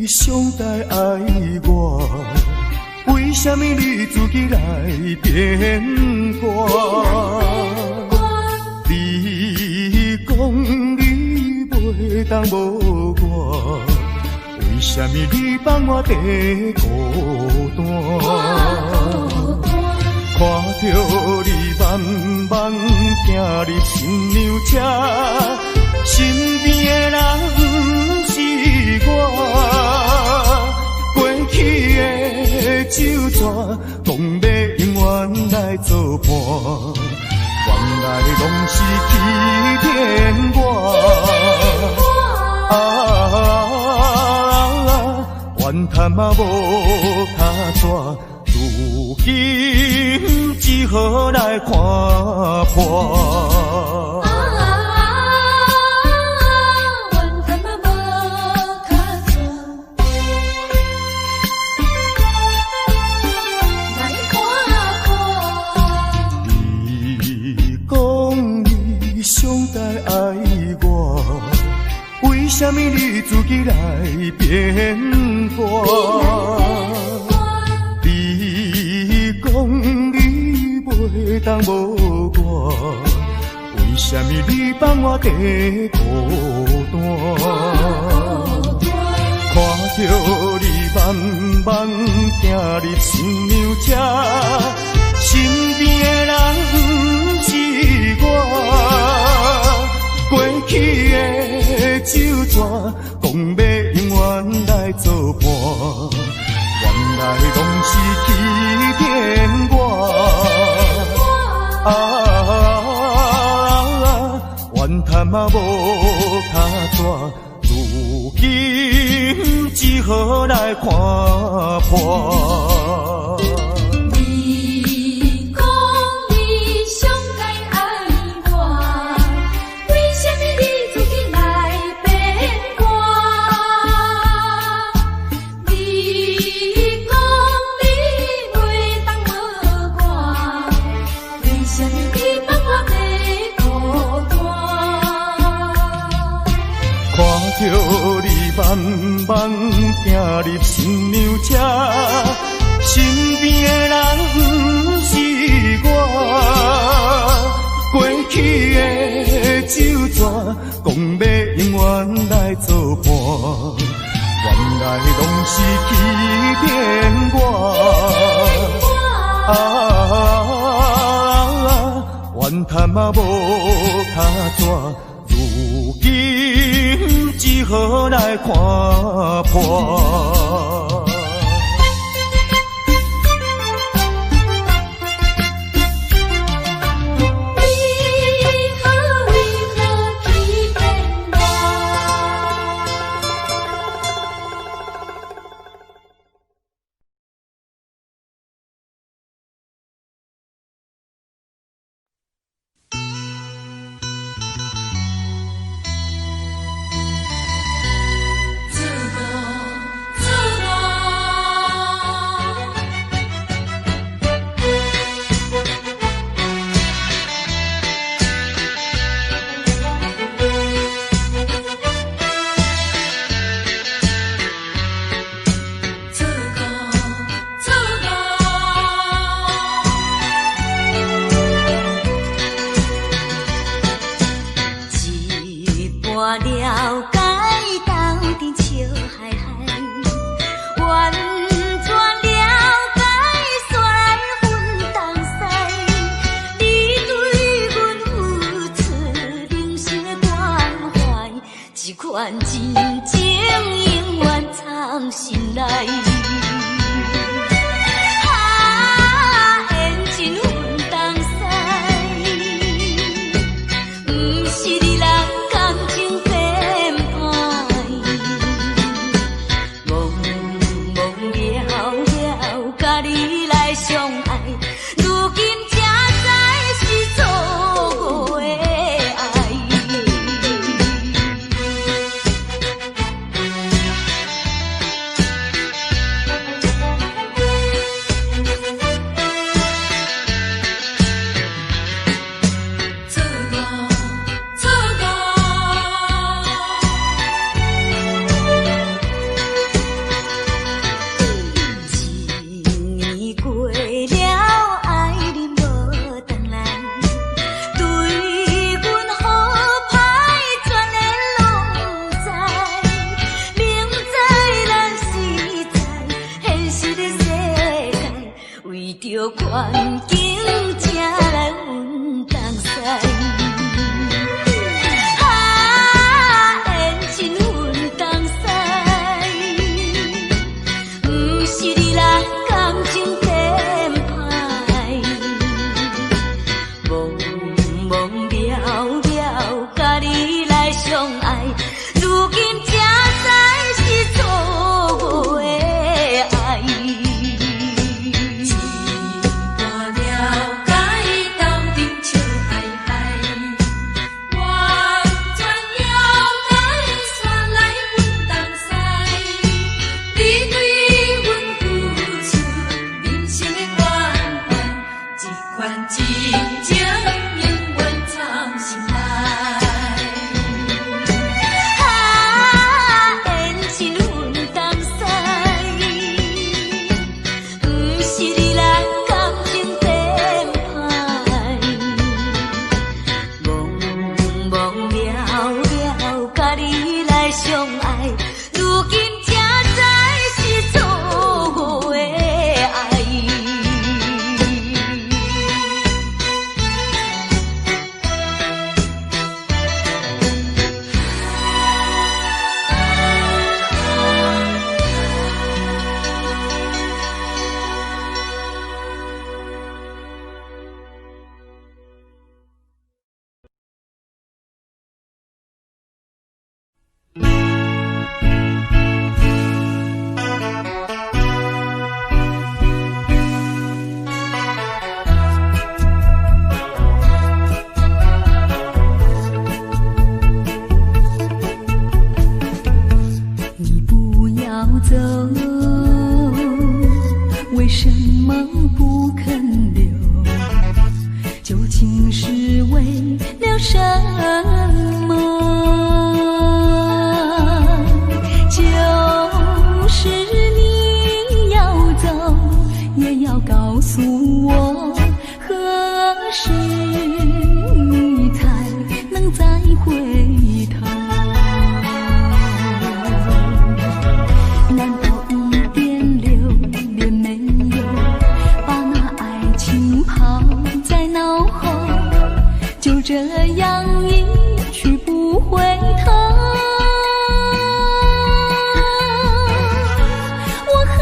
上台爱我，为什么你自己来变卦？你讲你袂当无我，为什么你放我在孤单？看着你慢慢行入新娘车，身边的人不是我，过去的酒泉，讲要永远来作伴，原来拢是欺骗我。怨叹嘛无卡纸。如今只好来看破。怨叹嘛无卡纸，来看破。你讲你上台爱我，为什么你自己来变卦？讲你袂当无我，为什么你放我在孤单？看着你慢慢行入新娘车，身边的人不是我，过去的酒泉，讲要永远来作伴，原来拢是欺骗我。怨叹嘛无脚纸，如今只好来看破。你讲你上该爱我，为什么你自己来变卦？你讲你袂当无我，为什么你放我在孤单？看着你慢慢行入新娘车，身边的人不是我，过去的酒泉，讲要永远来作伴，原来拢是欺骗我。怨叹嘛无脚纸，如今只好来看破。了什么？就是你要走，也要告诉我，何时你才能再回头？难道一点留恋没有，把那爱情抛在脑后，就这样一去不回头？我恨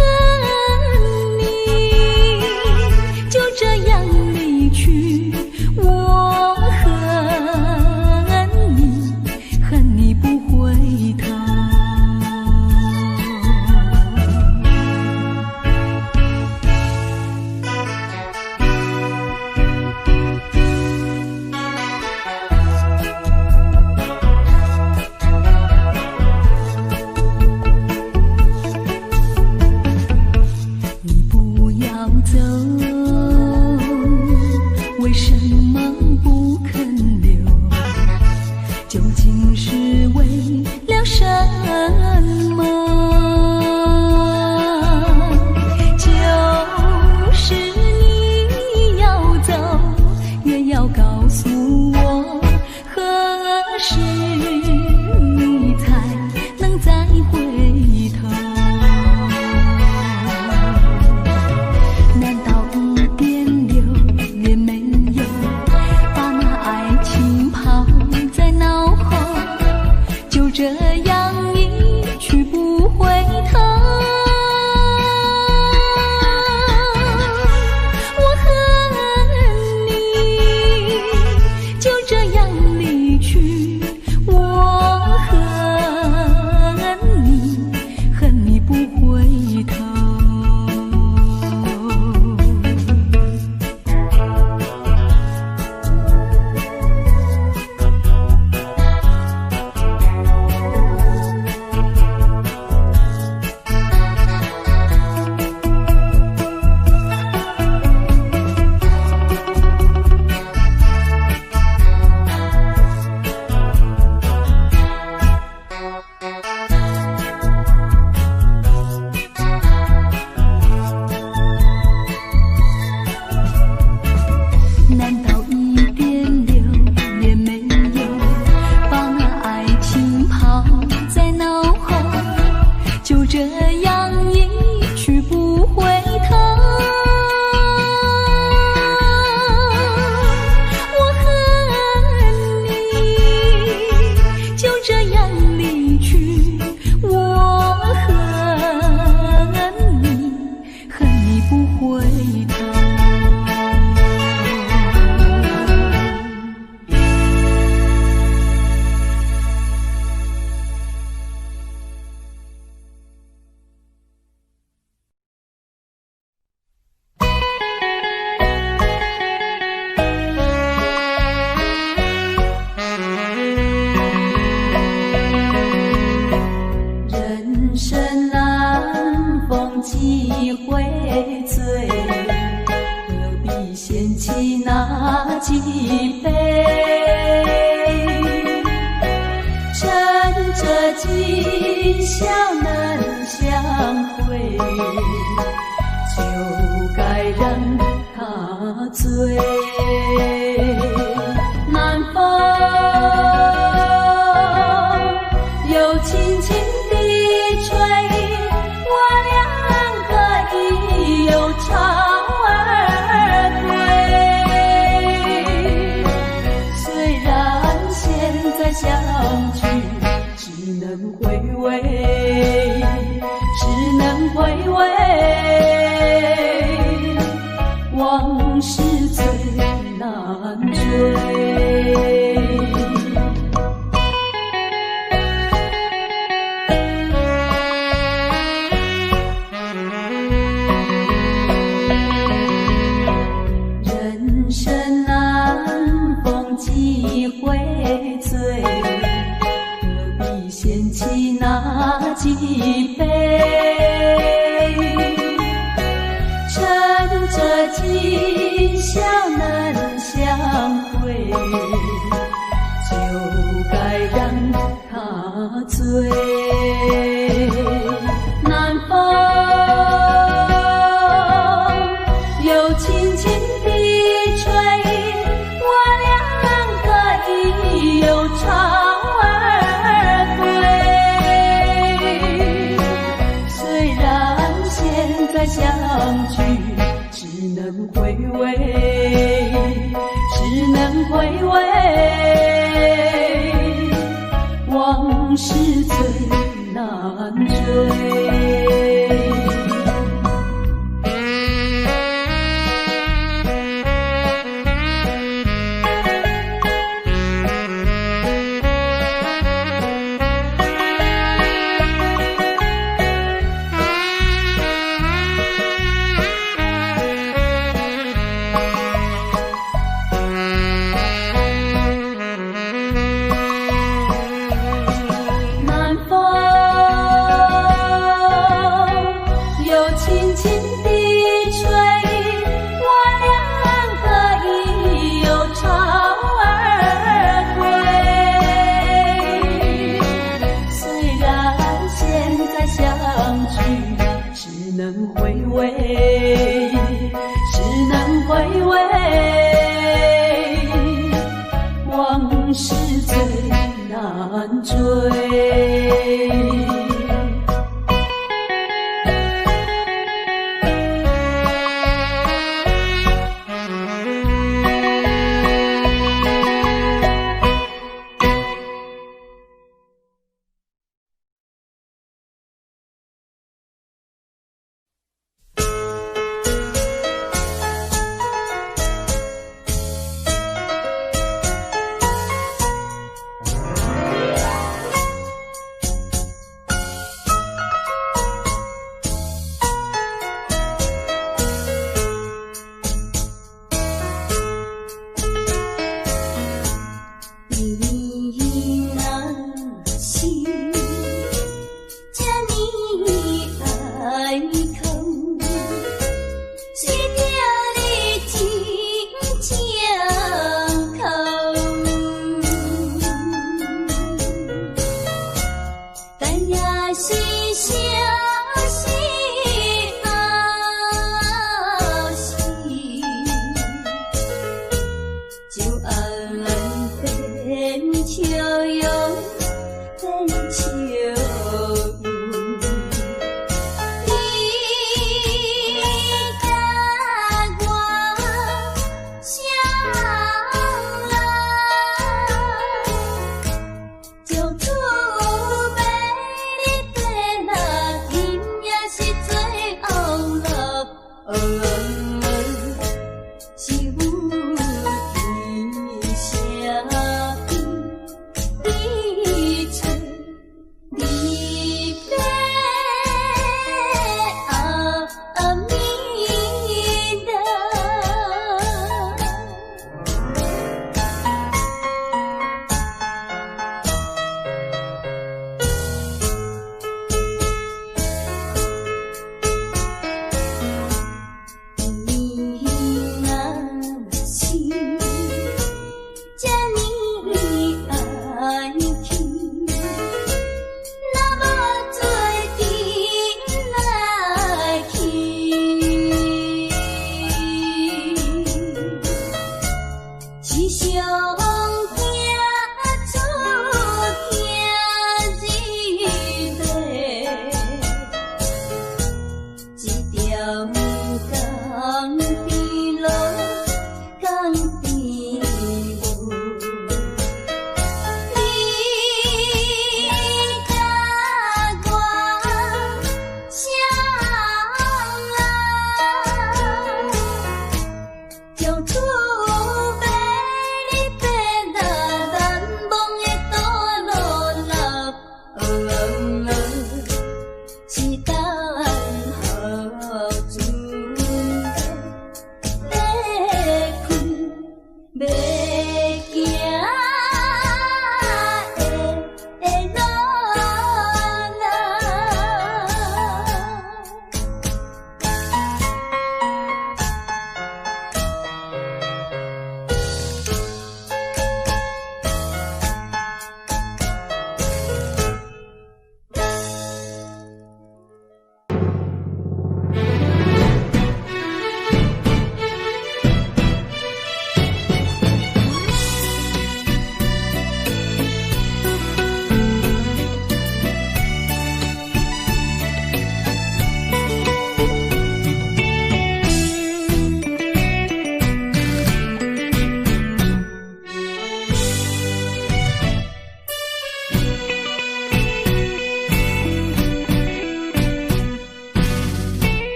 你就这样离去，我恨你，恨你不回头。走，为什么不肯留？究竟是为了什么？就是你要走，也要告诉我，何时你才能再回头？这样一去不回头，我恨你就这样离去，我恨你，恨你不回头。难道一点留恋没有，把那爱情抛在脑后，就这样一去不回头？我恨你就这样离去，我恨你，恨你不回头。人生难逢几回醉，何必嫌弃那几杯？趁着今宵能相会，就该让他醉。南风又轻轻地吹，我俩可以有潮儿归。虽然现在相聚只能回味，只能回味，往事最难追。人生难逢几回醉，何必嫌弃那几杯？趁着今宵能相会，就该让它醉。南风又轻轻地吹，我俩可以又潮儿归。虽然现在相聚只能回味，只能回味，往事最难追。往事最难追。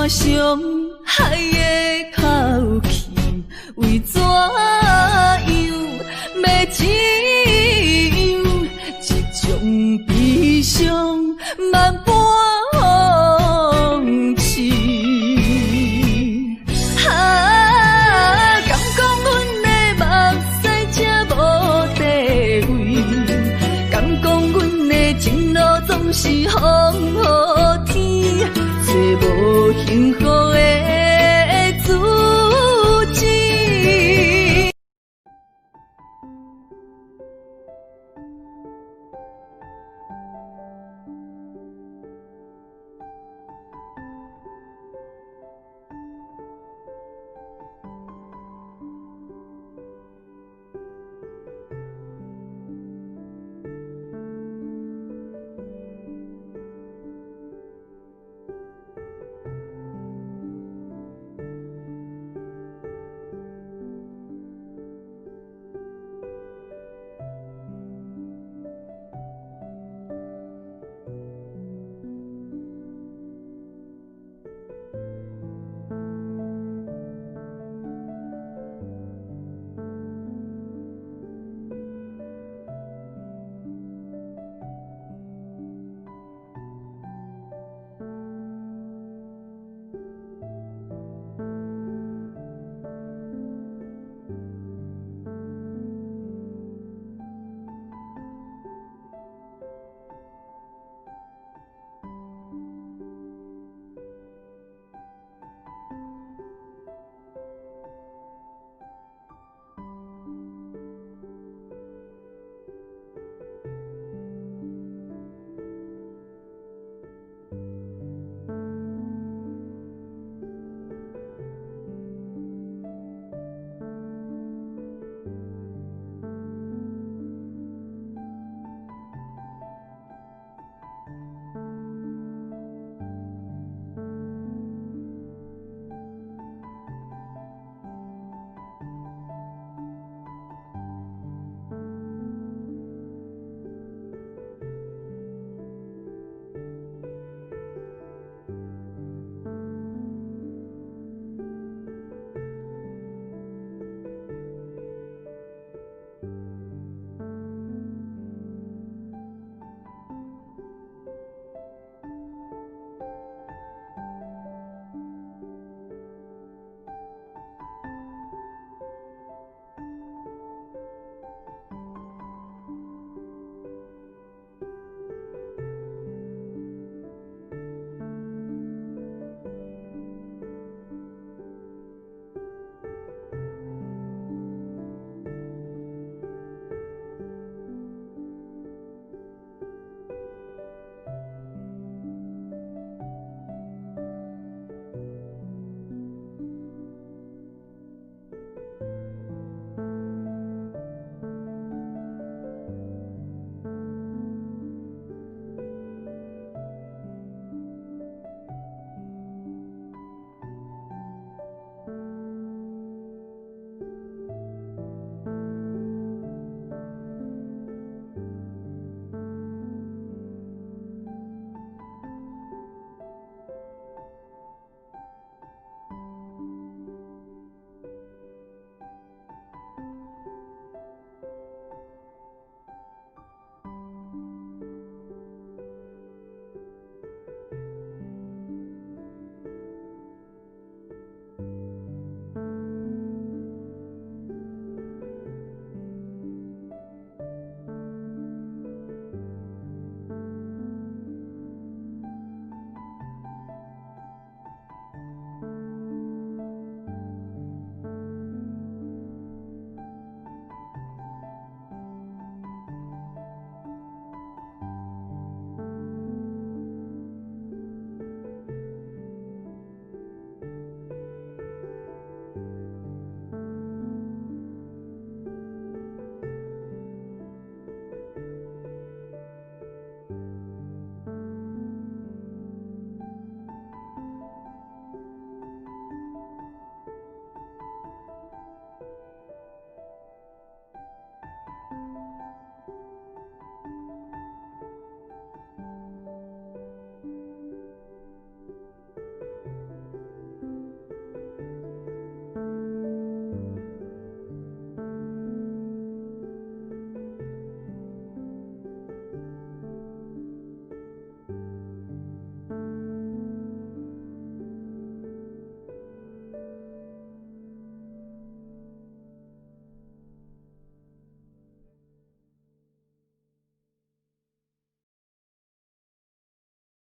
伤害的